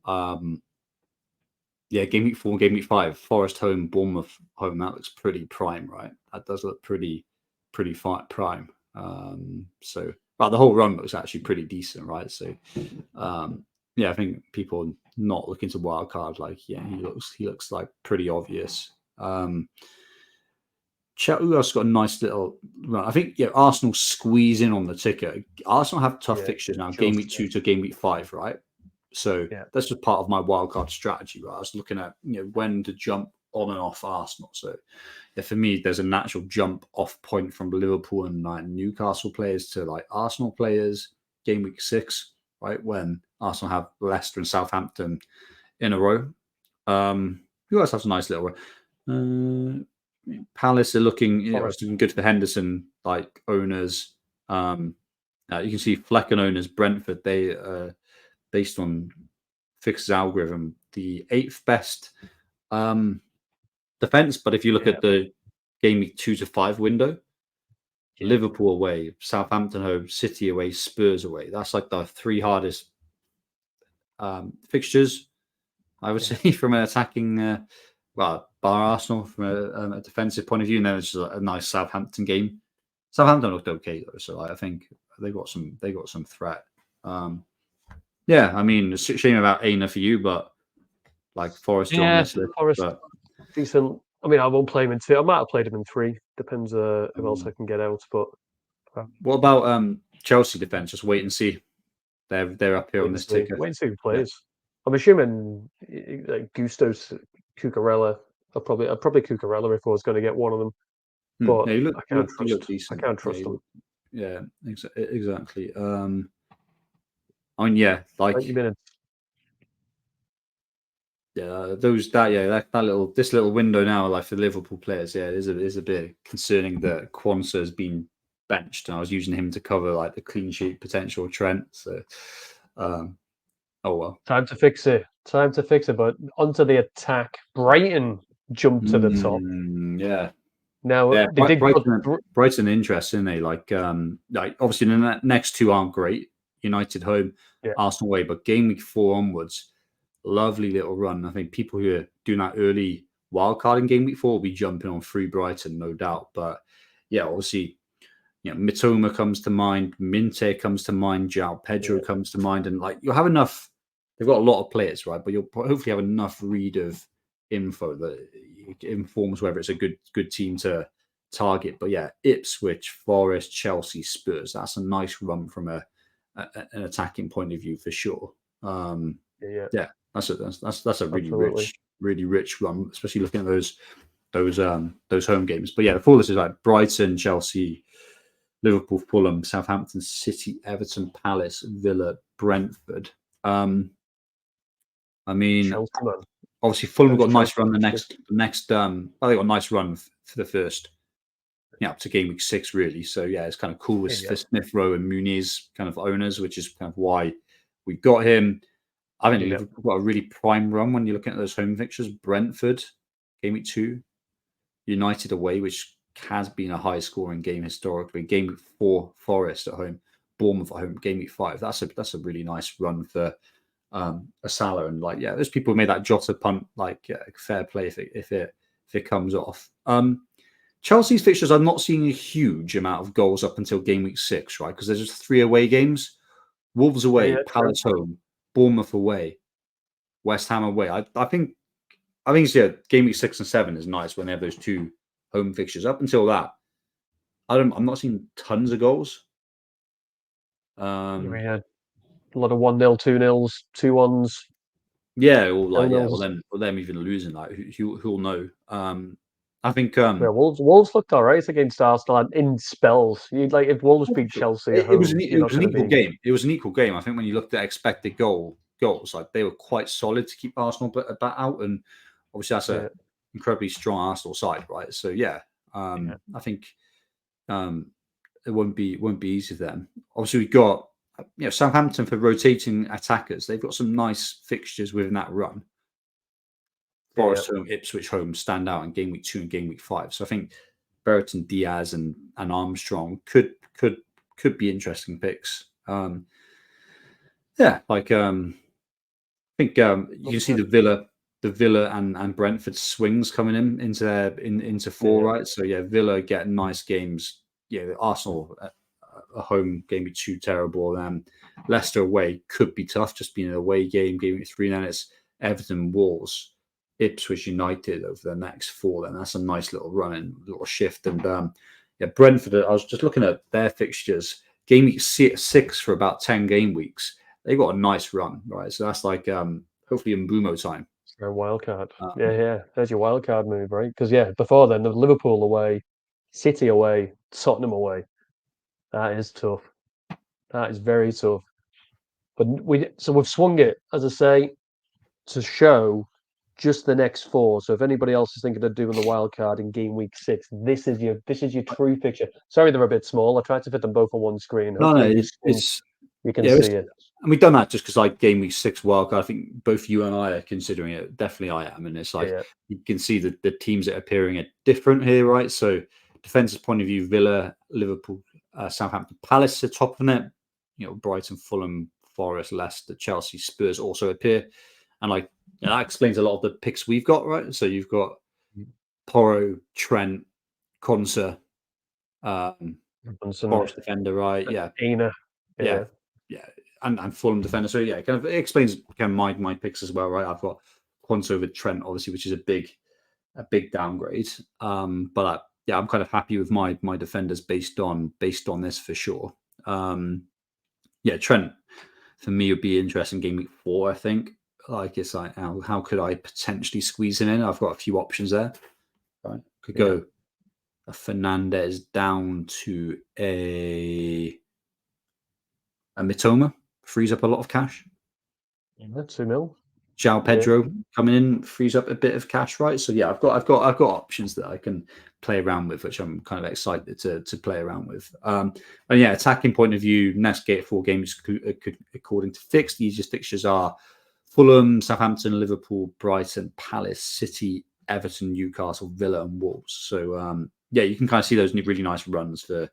Game week 4, game week 5, Forest home, Bournemouth home. That looks pretty prime, right? That does look pretty prime. But the whole run looks actually pretty decent, right? So, I think people not looking to wild card, he looks like pretty obvious. Who else got a nice little run? I think Arsenal squeeze in on the ticker. Arsenal have tough fixtures now, game week 2 to game week 5, right? So that's just part of my wildcard strategy, right? I was looking at when to jump on and off Arsenal. So for me, there's a natural jump off point from Liverpool and Newcastle players to Arsenal players, game week 6, right? When Arsenal have Leicester and Southampton in a row. Who else has a nice little run? Palace are looking good for Henderson, owners. You can see Flecken owners, Brentford, they based on Fixture's algorithm, the 8th best defense. But if you look at the game week 2 to 5 window, Liverpool away, Southampton home, City away, Spurs away. That's like the 3 hardest fixtures, I would say, from an attacking, bar Arsenal from a defensive point of view. And then it's just a nice Southampton game. Southampton looked okay though, so I think they got some threat. Yeah, I mean, it's a shame about Aina for you, but like Forest on this list. Forest, But decent. I mean, I won't play him in 2. I might have played him in 3. Depends who else I can get out. But what about Chelsea defense? Just wait and see. They're up here on this ticket. wait and see who plays. I'm assuming like Gusto's Cucurella. I'd probably Cucurella if I was going to get one of them. But Yeah, I can't trust. I can't trust them. Yeah, exactly. I mean, yeah, like 90 minutes. yeah, this little window now, like for Liverpool players, yeah, is a bit concerning that Quansah has been benched, and I was using him to cover like the clean sheet potential Trent. So, oh well. Time to fix it. But onto the attack. Brighton jumped to the top. Yeah. Now Yeah, they did Brighton interesting. They like obviously the next 2 aren't great. United home, Arsenal away, but game week 4 onwards, lovely little run. I think people who are doing that early wild card in game week 4 will be jumping on through Brighton, no doubt. But yeah, obviously, Mitoma comes to mind, Minte comes to mind, João Pedro comes to mind, and like you'll have enough. They've got a lot of players, right? But you'll hopefully have enough read of info that informs whether it's a good team to target. But yeah, Ipswich, Forest, Chelsea, Spurs. That's a nice run from an attacking point of view for sure. Yeah, that's a really rich run, especially looking at those home games. But yeah, the full list is like Brighton, Chelsea, Liverpool, Fulham, Southampton, City, Everton, Palace, Villa, Brentford. I mean, obviously Fulham got a nice run. They got a nice run for the first, up to game week 6 really. So yeah, it's kind of cool with Smith Rowe and Muniz kind of owners, which is kind of why we got him. I think Liverpool got a really prime run when you're looking at those home fixtures. Brentford, game week 2, United away, which has been a high scoring game historically. Game week 4, Forest at home, Bournemouth at home. Game week 5, that's a really nice run for a Salah. And like, those people who made that Jota punt, like fair play if it comes off. Chelsea's fixtures, I'm not seeing a huge amount of goals up until game week 6, right? Because there's just 3 away games: Wolves away, Palace home, Bournemouth away, West Ham away. I think game week 6 and 7 is nice when they have those 2 home fixtures. Up until that, I'm not seeing tons of goals. We had a lot of 1-0, 2-0s, 2-1s. Yeah, or them even losing. Like who'll know? I think Wolves looked all right against Arsenal in spells. You'd like if Wolves beat Chelsea at home. It was an equal game. It was an equal game. I think when you looked at expected goals, like they were quite solid to keep Arsenal out, and obviously that's an incredibly strong Arsenal side, right? So I think it won't be easy for them. Obviously, we've got Southampton for rotating attackers. They've got some nice fixtures within that run. Forest home, Ipswich home stand out in game week 2 and game week 5. So I think Brereton, Diaz, and Armstrong could be interesting picks. I think you can see the Villa and Brentford swings coming into 4, right? So Villa get nice games. Arsenal a home game week 2 terrible. Leicester away could be tough, just being an away game. Game week 3, then it's Everton, Wolves, Ipswich United over the next 4. Then that's a nice little run and little shift. And Brentford, I was just looking at their fixtures. Game week 6 for about 10 game weeks. They got a nice run, right? So that's like hopefully in Mbumo time. A wild card. There's your wild card move, right? Because before then, the Liverpool away, City away, Tottenham away. That is tough. That is very tough. But we've swung it, as I say, to show just the next 4. So if anybody else is thinking of doing the wild card in game week 6, this is your true picture. Sorry, they're a bit small. I tried to fit them both on one screen. You can see it. And we've done that just because like game week 6 wild card, I think both you and I are considering it. Definitely I am. And it's like you can see that the teams that are appearing are different here, right? So defensive point of view, Villa Liverpool, Southampton, Palace at top of it. Brighton, Fulham, Forest, Leicester, Chelsea, Spurs also appear, and that explains a lot of the picks we've got, right? So you've got Porro, Trent, Quansah, Forest defender, right? Yeah, yeah, and Fulham defender. So yeah, it explains my picks as well, right? I've got Quansah with Trent, obviously, which is a big downgrade. But I'm kind of happy with my defenders based on this for sure. Trent for me would be interesting game week 4. I think it's like how could I potentially squeeze him in? I've got a few options there. Right, could go a Fernandez down to a Mitoma, frees up a lot of cash. 2 mil. João Pedro coming in frees up a bit of cash, right? So yeah, I've got options that I can play around with, which I'm kind of excited to play around with. And yeah, attacking point of view, next 4 games according to Fixed, the easiest fixtures are Fulham, Southampton, Liverpool, Brighton, Palace, City, Everton, Newcastle, Villa, and Wolves. So you can kind of see those really nice runs for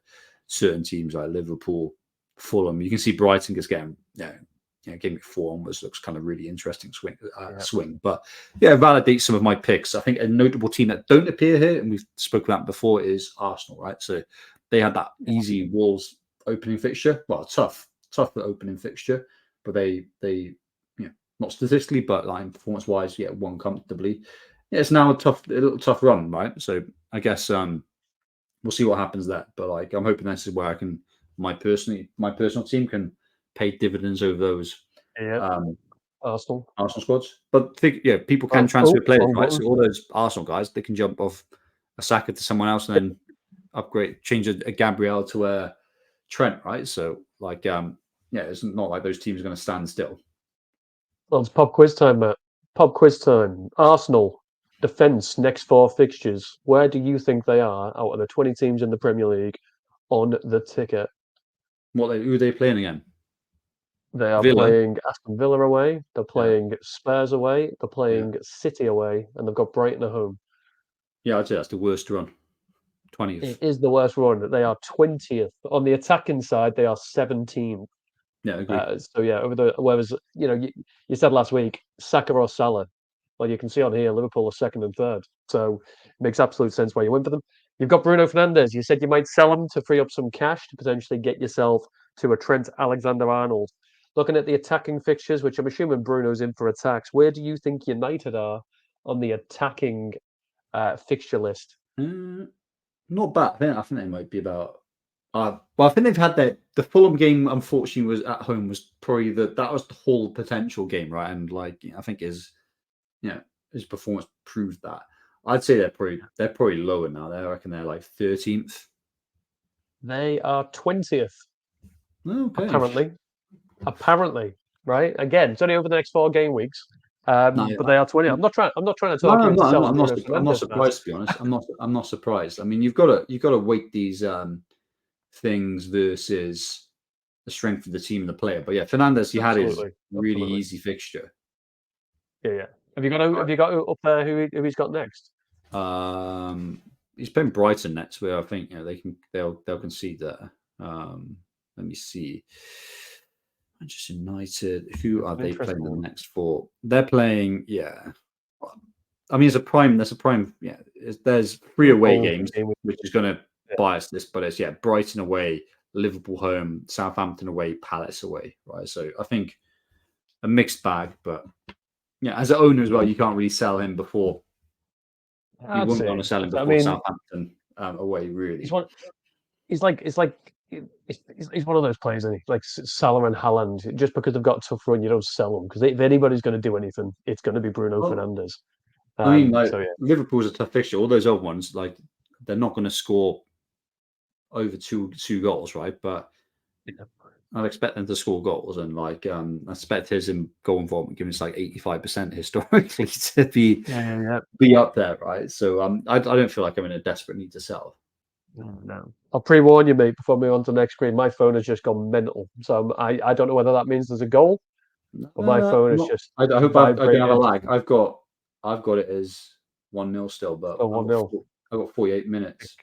certain teams like Liverpool, Fulham. You can see Brighton just getting game week 4 onwards looks kind of really interesting swing. But validate some of my picks. I think a notable team that don't appear here, and we've spoken about before, is Arsenal, right? So they had that easy Wolves opening fixture. Well, tough opening fixture, but they not statistically, but performance wise, won comfortably. It's now a little tough run, right? So I guess we'll see what happens there. But I'm hoping this is where I can my personal team can pay dividends over those Arsenal squads. But people can transfer players, right? So all those Arsenal guys, they can jump off a Saka to someone else and then upgrade, change a Gabriel to a Trent, right? So it's not like those teams are going to stand still. Well, it's pub quiz time, Matt. Pub quiz time. Arsenal defence next 4 fixtures. Where do you think they are out of the 20 teams in the Premier League on the ticket? Who are they playing again? They are playing Aston Villa away. They're playing Spurs away. They're playing City away, and they've got Brighton at home. Yeah, I'd say that's the worst run. 20th. It is the worst run. They are 20th on the attacking side. They are 17th. Yeah, I agree. Whereas you said last week Saka or Salah. Well, you can see on here Liverpool are 2nd and 3rd, so it makes absolute sense why you went for them. You've got Bruno Fernandes. You said you might sell him to free up some cash to potentially get yourself to a Trent Alexander-Arnold. Looking at the attacking fixtures, which I'm assuming Bruno's in for attacks, where do you think United are on the attacking fixture list? Not bad. I think they might be about. I think they've had the Fulham game. Unfortunately, was at home. Was probably that was the whole potential game, right? And I think his performance proved that. I'd say they're probably lower now. I reckon they're 13th. They are 20th. Okay. Apparently, right? Again, it's only over the next 4 game weeks. But they are 20. I'm not trying to talk you into selling. I'm not surprised, to be honest. I'm not surprised. I mean, you've got to weight these things versus the strength of the team and the player. But Fernandes, had his really easy fixture. Yeah. Have you got up there who he's got next? He's playing Brighton next, where I think they'll concede there. Let me see. Manchester United. Who are they playing the next 4? They're playing. I mean, there's a prime. There's 3 away games, which is going to bias this, but it's Brighton away, Liverpool home, Southampton away, Palace away, right? So I think a mixed bag, but as an owner as well, you can't really sell him before. You wouldn't want to sell him before Southampton away, really. He's one of those players, isn't he? Like Salah and Haaland. Just because they've got a tough run, you don't sell them, because if anybody's going to do anything, it's going to be Bruno Fernandes. I mean, Liverpool's a tough fixture. All those other ones, they're not going to score over two goals, right? But I'd expect them to score goals, and I expect his goal involvement, given it's 85% historically, to be up there, right? So I don't feel like I'm in a desperate need to sell. No. I'll pre-warn you, mate, before we move on to the next screen. My phone has just gone mental, so I don't know whether that means there's a goal, but my phone is just. I hope I don't have a lag. I've got it as 1-0 still, but 1-0. I've got 48 minutes.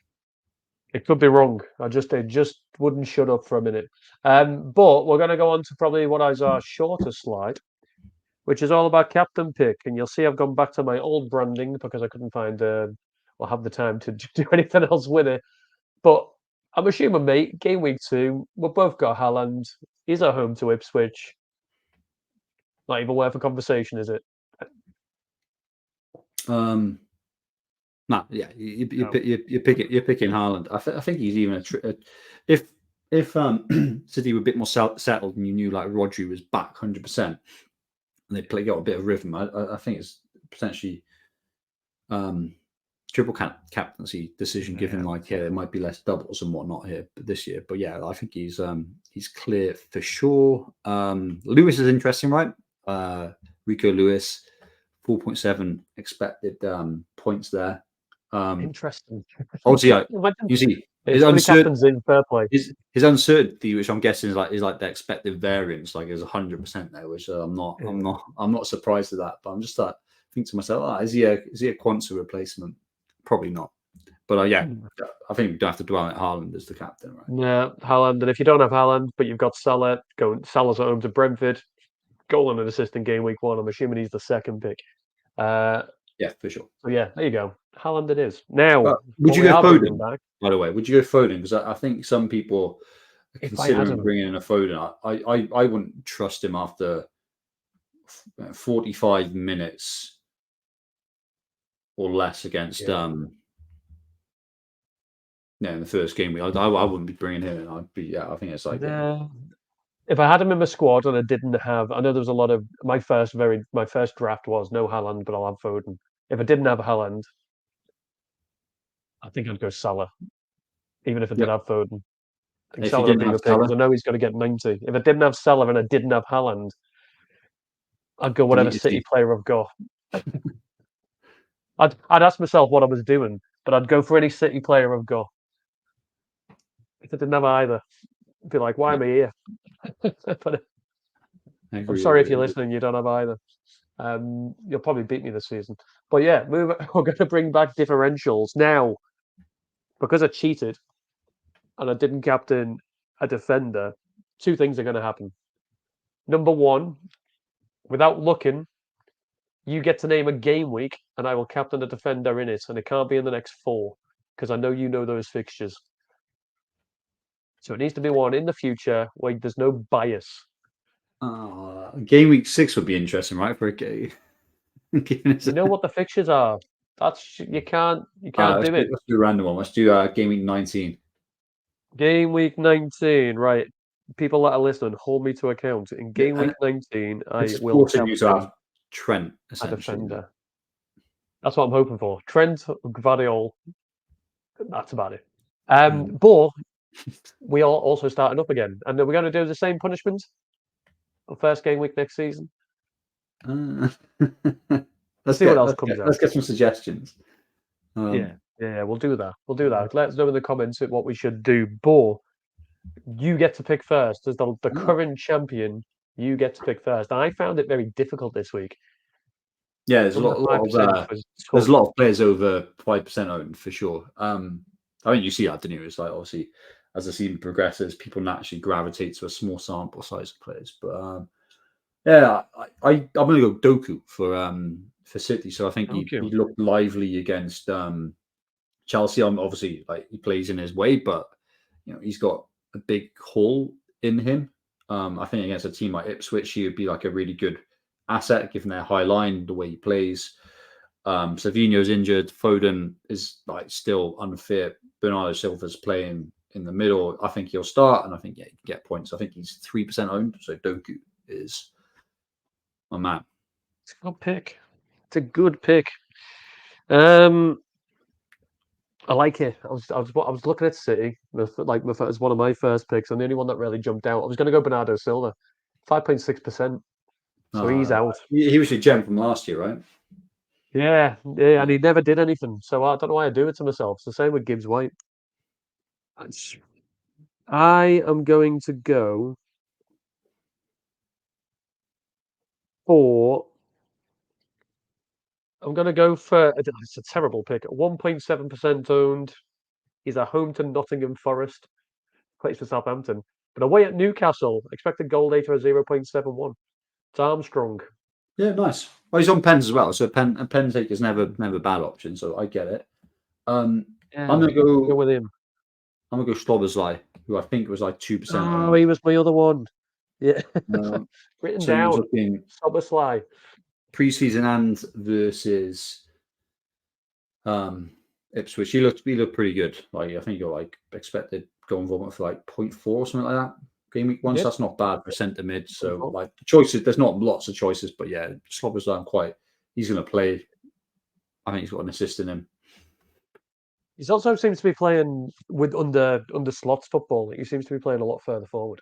It could be wrong. It just wouldn't shut up for a minute. But we're going to go on to probably what is our shorter slide, which is all about captain pick. And you'll see I've gone back to my old branding because I couldn't find or have the time to do anything else with it. But I'm assuming, mate, game week 2, we've both got Haaland. He's at home to Ipswich. Not even worth a conversation, is it? No, yeah, you're No. picking Haaland. I think he's even if City were a bit more settled and you knew like Rodri was back 100% and they got a bit of rhythm. I think it's potentially triple captaincy decision given like there might be less doubles and whatnot here this year. But yeah, I think he's clear for sure. Lewis is interesting, right? Rico Lewis, 4.7 expected points there. Interesting. Obviously, you see his It's captains in fair play. his uncertainty, which I'm guessing is like the expected variance, like is 100% there, which I'm not surprised at that. But I'm just like think to myself, is he a Quansah replacement? Probably not. But yeah, I think we don't have to dwell on Haaland as the captain, right? Yeah, Haaland. And if you don't have Haaland, but you've got Salah, Salah's at home to Brentford, goal and an assist in game week 1. I'm assuming he's the second pick. Yeah, for sure. So yeah, there you go. Haaland it is. Now, would you go bringing Foden? back, By the way, would you go Foden? Because I think some people are if I had considering him, bringing in a Foden. I wouldn't trust him after 45 minutes or less against in the first game week. I wouldn't be bringing him in. I think it's like if I had him in my squad and I didn't have, I know there was a lot of my first draft was no Haaland, but I'll have Foden. If I didn't have Haaland, I think I'd go Salah, even if I did have Foden. I think if you Salah would didn't be have my pick because Salah, I know he's going to get 90. If I didn't have Salah and I didn't have Haaland, I'd go whatever City player I've got. I'd ask myself what I was doing, but I'd go for any City player I've got. If I didn't have either, I'd be like, why am I here? But I'm sorry if you're listening, you don't have either. You'll probably beat me this season. But yeah, we're going to bring back differentials. Now, because I cheated and I didn't captain a defender, 2 things are going to happen. Number 1, without looking, you get to name a game week and I will captain a defender in it. And it can't be in the next 4 because I know you know those fixtures. So it needs to be one in the future where there's no bias. game week 6 would be interesting, right? For a game. You know what the fixtures are. You can't do it. Let's do a random one. Let's do game week 19. Game week 19, right? People that are listening, hold me to account. In game week 19, I will forcing you to have Trent a essentially. defender. That's what I'm hoping for. Trent, Gvardiol. That's about it. But we are also starting up again, and we're going to do the same punishment on first game week next season. Let's see what else comes out. Let's get some suggestions. Yeah, we'll do that. Let us know in the comments what we should do. But you get to pick first as the current champion. You get to pick first. And I found it very difficult this week. Yeah, there's a lot of players over 5% owned for sure. I mean, you see that, don't you? It's like obviously as the season progresses, people naturally gravitate to a small sample size of players. But yeah, I'm going to go Doku for City. So I think he looked lively against Chelsea. Obviously, like he plays in his way, but he's got a big hole in him. I think against a team like Ipswich, he would be like a really good asset given their high line, the way he plays. Savinho's injured. Foden is like still unfit. Bernardo Silva's playing in the middle. I think he'll start, and I think he can get points. I think he's 3% owned. So Doku is my man. It's a good pick. It's a good pick. I like it. I was looking at City, like as one of my first picks, and the only one that really jumped out. I was going to go Bernardo Silva, 5.6%. So he's out. He was your gem from last year, right? Yeah, and he never did anything. So I don't know why I do it to myself. It's the same with Gibbs White. I am going to go for. I'm going to go for. It's a terrible pick. 1.7% owned. He's at home to Nottingham Forest, plays for Southampton. But away at Newcastle, expected goal data of 0.71. It's Armstrong. Yeah, nice. Well, he's on pens as well, so a pen take is never a bad option. So I get it. I'm gonna Go go. with him. I'm gonna go Slobbersley, who I think was like 2% Oh, on. he was my other one. Yeah. Um, Written so he was down. looking Sobersley. preseason and versus Ipswich. He looked pretty good. Like I think he got like expected goal involvement for like 0.4 or something like that. Game week one, so that's not bad for centre mid. So like the choices, there's not lots of choices, but yeah, Slobbersley, he's gonna play. I think he's got an assist in him. He also seems to be playing with under slots football. He seems to be playing a lot further forward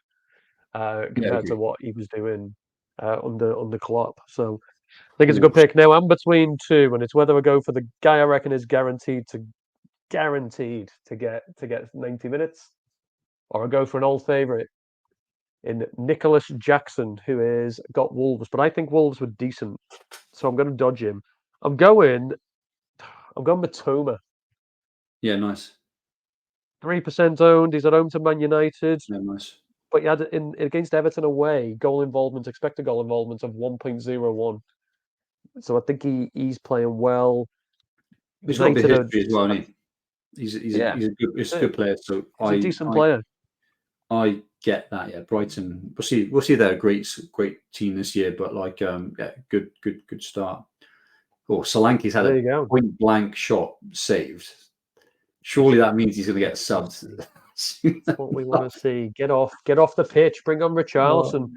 compared to what he was doing under Klopp. So I think it's a good pick. Now I'm between two, and it's whether I go for the guy I reckon is guaranteed to get 90 minutes, or I go for an old favourite in Nicholas Jackson, who is got Wolves, but I think Wolves were decent, so I'm going to dodge him. I'm going Matoma. Yeah, nice. 3% owned. He's at home to Man United. Yeah, nice. But he had against Everton away, expected goal involvement of 1.01. So I think he's playing well. He's got a bit of United history as well, hasn't he? He's a good player. So he's a decent player. I get that. Yeah, Brighton. We'll see. They're a great team this year, but like, yeah, good start. Oh, Solanke's had a point blank shot saved. Surely that means he's going to get subbed. That's what we want to see. Get off the pitch. Bring on Richarlison.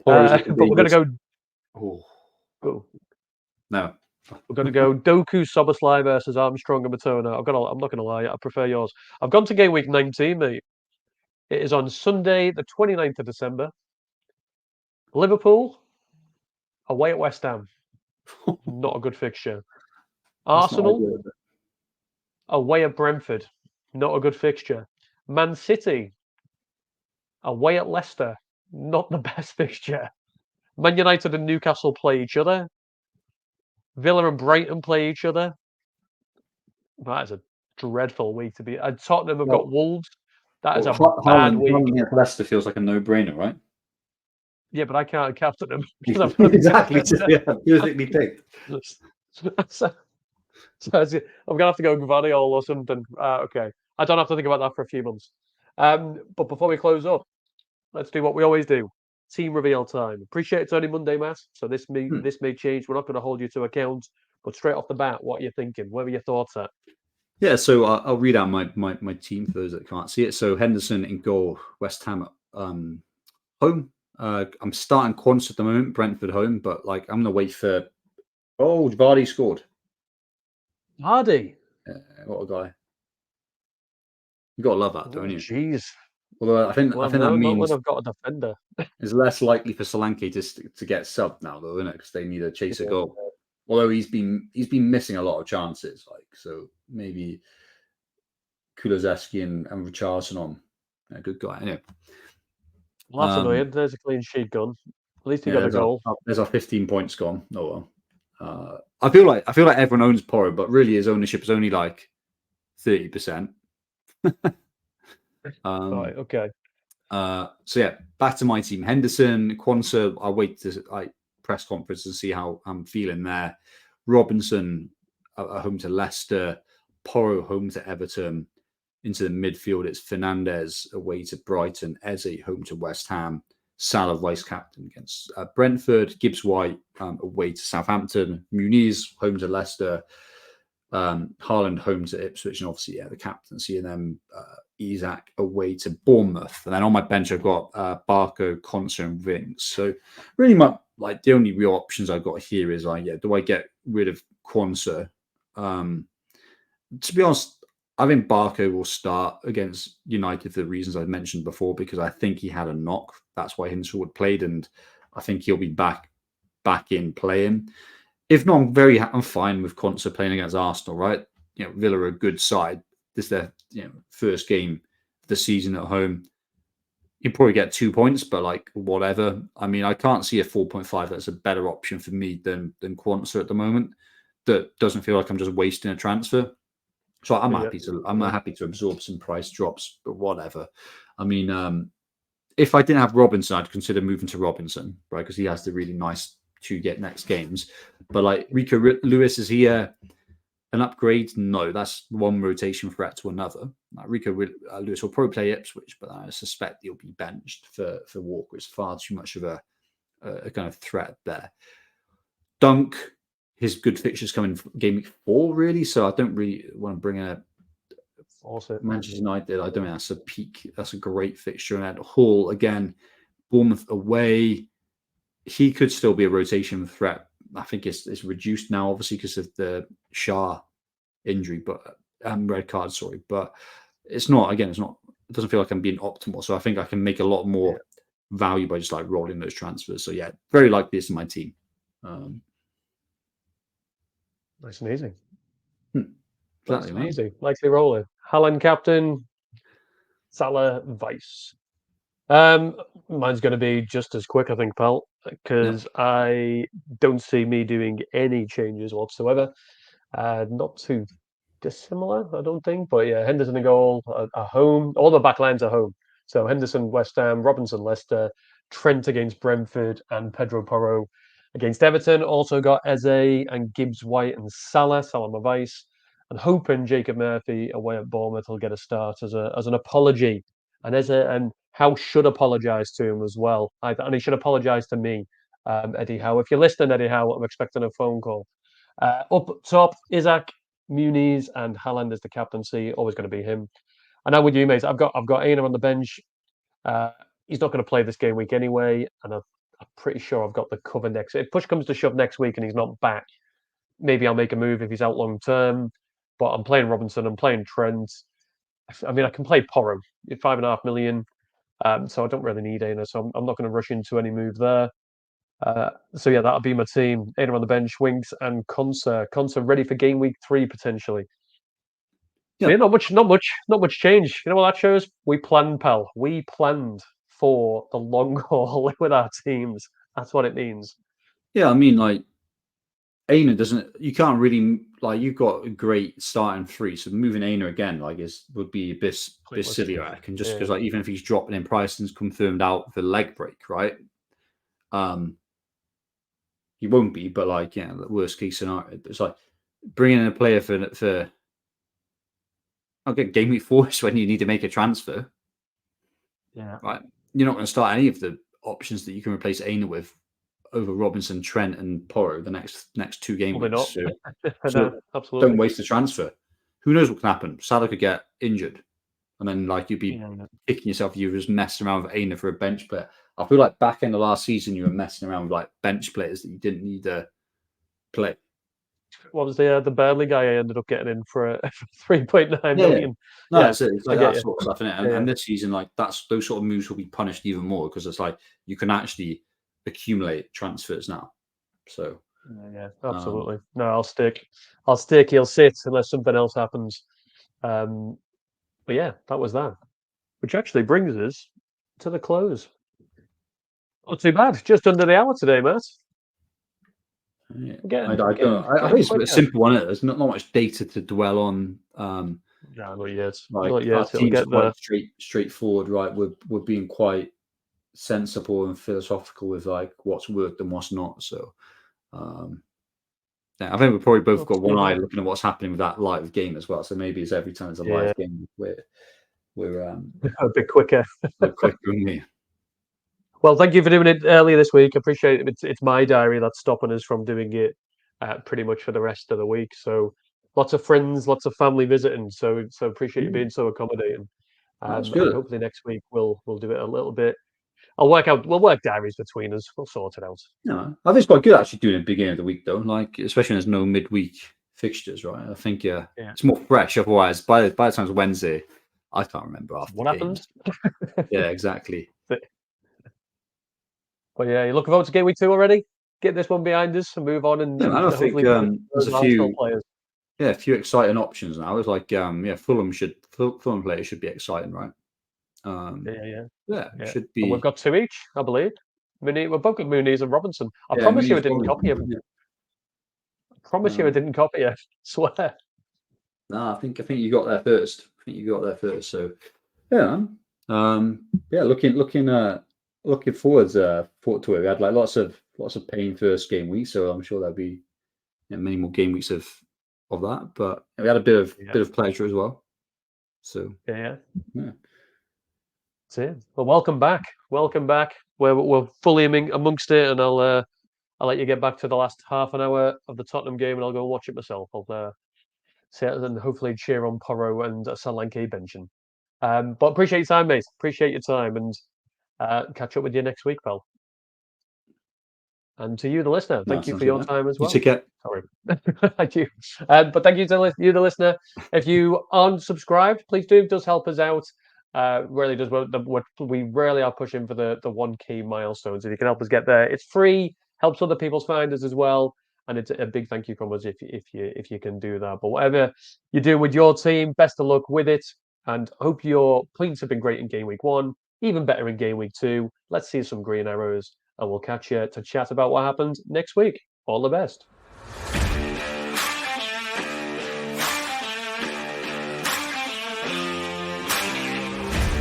But we're going to go. Oh. No. We're going to go Doku, Soboslai versus Armstrong and Matona. I'm not going to lie. I prefer yours. I've gone to game week 19, mate. It is on Sunday, the 29th of December. Liverpool away at West Ham. Not a good fixture. Arsenal away at Brentford. Not a good fixture. Man City away at Leicester. Not the best fixture. Man United and Newcastle play each other. Villa and Brighton play each other. That is a dreadful week to be. Tottenham have got Wolves. That is a bad week. Haaland Leicester feels like a no-brainer, right? Yeah, but I can't captain them. Exactly. Physically picked. So I'm gonna have to go Gvardiol or something. Okay, I don't have to think about that for a few months. But before we close up, let's do what we always do: team reveal time. Appreciate it's only Monday, Matt. So this may change. We're not going to hold you to account. But straight off the bat, what are you thinking? Where were your thoughts at? Yeah, so I'll read out my team for those that can't see it. So Henderson in goal, West Ham home. I'm starting Quansah at the moment, Brentford home, but like I'm gonna wait for. Oh, Vardy scored. Vardy, what a guy! You gotta love that, don't you? Jeez. Although I think that means when I've got a defender, it's less likely for Solanke to get subbed now, though, isn't it? Because they need to chase a goal. Although he's been missing a lot of chances, like so maybe Kulusevski and Richarlison on. A good guy, anyway. Well, that's annoying. There's a clean sheet gone. At least he got a goal. There's our 15 points gone. Oh well. I feel like everyone owns Porro, but really his ownership is only like 30%. Right. Okay. So yeah, back to my team. Henderson, Quansah. I'll wait to press conference and see how I'm feeling there. Robinson at home to Leicester. Porro home to Everton. Into the midfield, it's Fernandez away to Brighton. Eze home to West Ham. Salah vice captain against Brentford. Gibbs White away to Southampton. Muniz home to Leicester. Haaland home to Ipswich, and obviously the captaincy, and then Isak away to Bournemouth. And then on my bench I've got Barco, Quansah, and Vinks. So really the only real options I've got here is do I get rid of Quansah? To be honest, I think Barco will start against United for the reasons I've mentioned before, because I think he had a knock. That's why Hinshelwood played, and I think he'll be back in playing. If not, I'm fine with Quansah playing against Arsenal, right? Villa are a good side. This is their first game of the season at home. You probably get 2 points, but whatever. I mean, I can't see a 4.5 that's a better option for me than Quansah at the moment. That doesn't feel like I'm just wasting a transfer. So I'm happy to absorb some price drops, but whatever. I mean, if I didn't have Robinson, I'd consider moving to Robinson, right? Because he has the really nice next games. But like Rico Lewis, is he an upgrade? No, that's one rotation threat to another. Like Rico Lewis will probably play Ipswich, but I suspect he'll be benched for Walker. It's far too much of a kind of threat there. Dunk, his good fixtures coming game week 4, really. So I don't really want to bring a Manchester United. I don't think that's a peak. That's a great fixture. And at Hall, again, Bournemouth away, he could still be a rotation threat. I think it's reduced now, obviously, because of the Shah injury, but red card, sorry. But it's not, again, it doesn't feel like I'm being optimal. So I think I can make a lot more value by just like rolling those transfers. So yeah, very likely this in my team. Nice and easy. Exactly, nice easy. Likely rolling. Haaland captain, Salah vice. Mine's going to be just as quick, I think, pal, because I don't see me doing any changes whatsoever. Not too dissimilar, I don't think. But yeah, Henderson and goal are home. All the back lines are home. So Henderson, West Ham, Robinson, Leicester, Trent against Brentford, and Pedro Porro against Everton. Also got Eze and Gibbs White and Salah my vice. And hoping Jacob Murphy away at Bournemouth will get a start as an apology. And and Howe should apologise to him as well. And he should apologise to me, Eddie Howe. If you're listening, Eddie Howe, I'm expecting a phone call. Up top, Isaac, Muniz, and Haaland is the captaincy. Always going to be him. And now with you, mate, I've got Aina on the bench. He's not going to play this game week anyway, and I'm pretty sure I've got the cover next. If push comes to shove next week and he's not back, maybe I'll make a move if he's out long term. But I'm playing Robinson. I'm playing Trent. I mean, I can play Porro at 5.5 million. So I don't really need Aina. So I'm not going to rush into any move there. So yeah, that'll be my team. Aina on the bench, Winks and Quansah. Quansah ready for game week 3 potentially. So yeah, not much change. You know what that shows? We planned, pal. We planned for the long haul with our teams. That's what it means. Yeah, I mean, like Aina you can't really, like, you've got a great starting 3, so moving Aina again, like, would be a bit silly, I reckon, just because, like, even if he's dropping in price and confirmed out the leg break, right? He won't be, but like, yeah, the worst case scenario. It's like bringing in a player for okay, game week 4 is when you need to make a transfer. Yeah. Right. You're not going to start any of the options that you can replace Aina with over Robinson, Trent, and Porro the next 2 game weeks. So absolutely. Don't waste the transfer. Who knows what can happen? Salah could get injured, and then like you'd be kicking yourself. You were just messing around with Aina for a bench player. I feel like back in the last season, you were messing around with like bench players that you didn't need to play. What was the Burnley guy I ended up getting in for 3.9 million? No, it's like that sort of stuff, innit? And this season, like those sort of moves will be punished even more because it's like you can actually accumulate transfers now. So yeah, absolutely. No, I'll stick. He'll sit unless something else happens. But yeah, that was that. Which actually brings us to the close. Not too bad. Just under the hour today, Matt. I think it's a simple one. There's not much data to dwell on. No, not yet. Like not yet. Our teams are quite straightforward, right? We're being quite sensible and philosophical with like what's worked and what's not. So, I think we've probably both got one eye looking at what's happening with that live game as well. So maybe it's every time it's a live game, we're a bit quicker. quicker than me. Well, thank you for doing it earlier this week. I appreciate it. It's my diary that's stopping us from doing it pretty much for the rest of the week. So lots of friends, lots of family visiting. So appreciate you being so accommodating. That's good. And hopefully next week we'll do it a little bit. We'll work diaries between us. We'll sort it out. Yeah, I think it's quite good actually doing it at the beginning of the week though. Like especially when there's no midweek fixtures, right? I think it's more fresh. Otherwise, by the time it's Wednesday, I can't remember after what happened. Yeah, exactly. But yeah, you looking forward to game week 2 already? Get this one behind us and move on. And I think there's a few players. Yeah, a few exciting options now. It's like Fulham players should be exciting, right? Yeah, should be. And we've got 2 each, I believe. We've both got Muniz and Robinson. I promise you I didn't copy him. I promise you I didn't copy it. I swear. No, I think you got there first. I think you got there first. So yeah, yeah, looking forward to it. We had like lots of pain first game week, so I'm sure there'll be many more game weeks of that. But we had a bit of pleasure as well. So Yeah. yeah. That's it. Well, welcome back. Welcome back. We're fully amongst it, and I'll let you get back to the last half an hour of the Tottenham game, and I'll go and watch it myself. I'll sit and hopefully cheer on Porro and Solanke benching. But appreciate your time, mate. Appreciate your time, and catch up with you next week, pal. And to you, the listener, No, thank you sounds for good, your man. time as You well. take care. Sorry. Thank you. But thank you to you, the listener. If you aren't subscribed, please do. It does help us out. Really does. We really are pushing for the 1K milestones. If you can help us get there, it's free. Helps other people find us as well. And it's a big thank you from us if you can do that. But whatever you do with your team, best of luck with it. And hope your points have been great in game week 1, even better in game week 2. Let's see some green arrows, and we'll catch you to chat about what happens next week. All the best.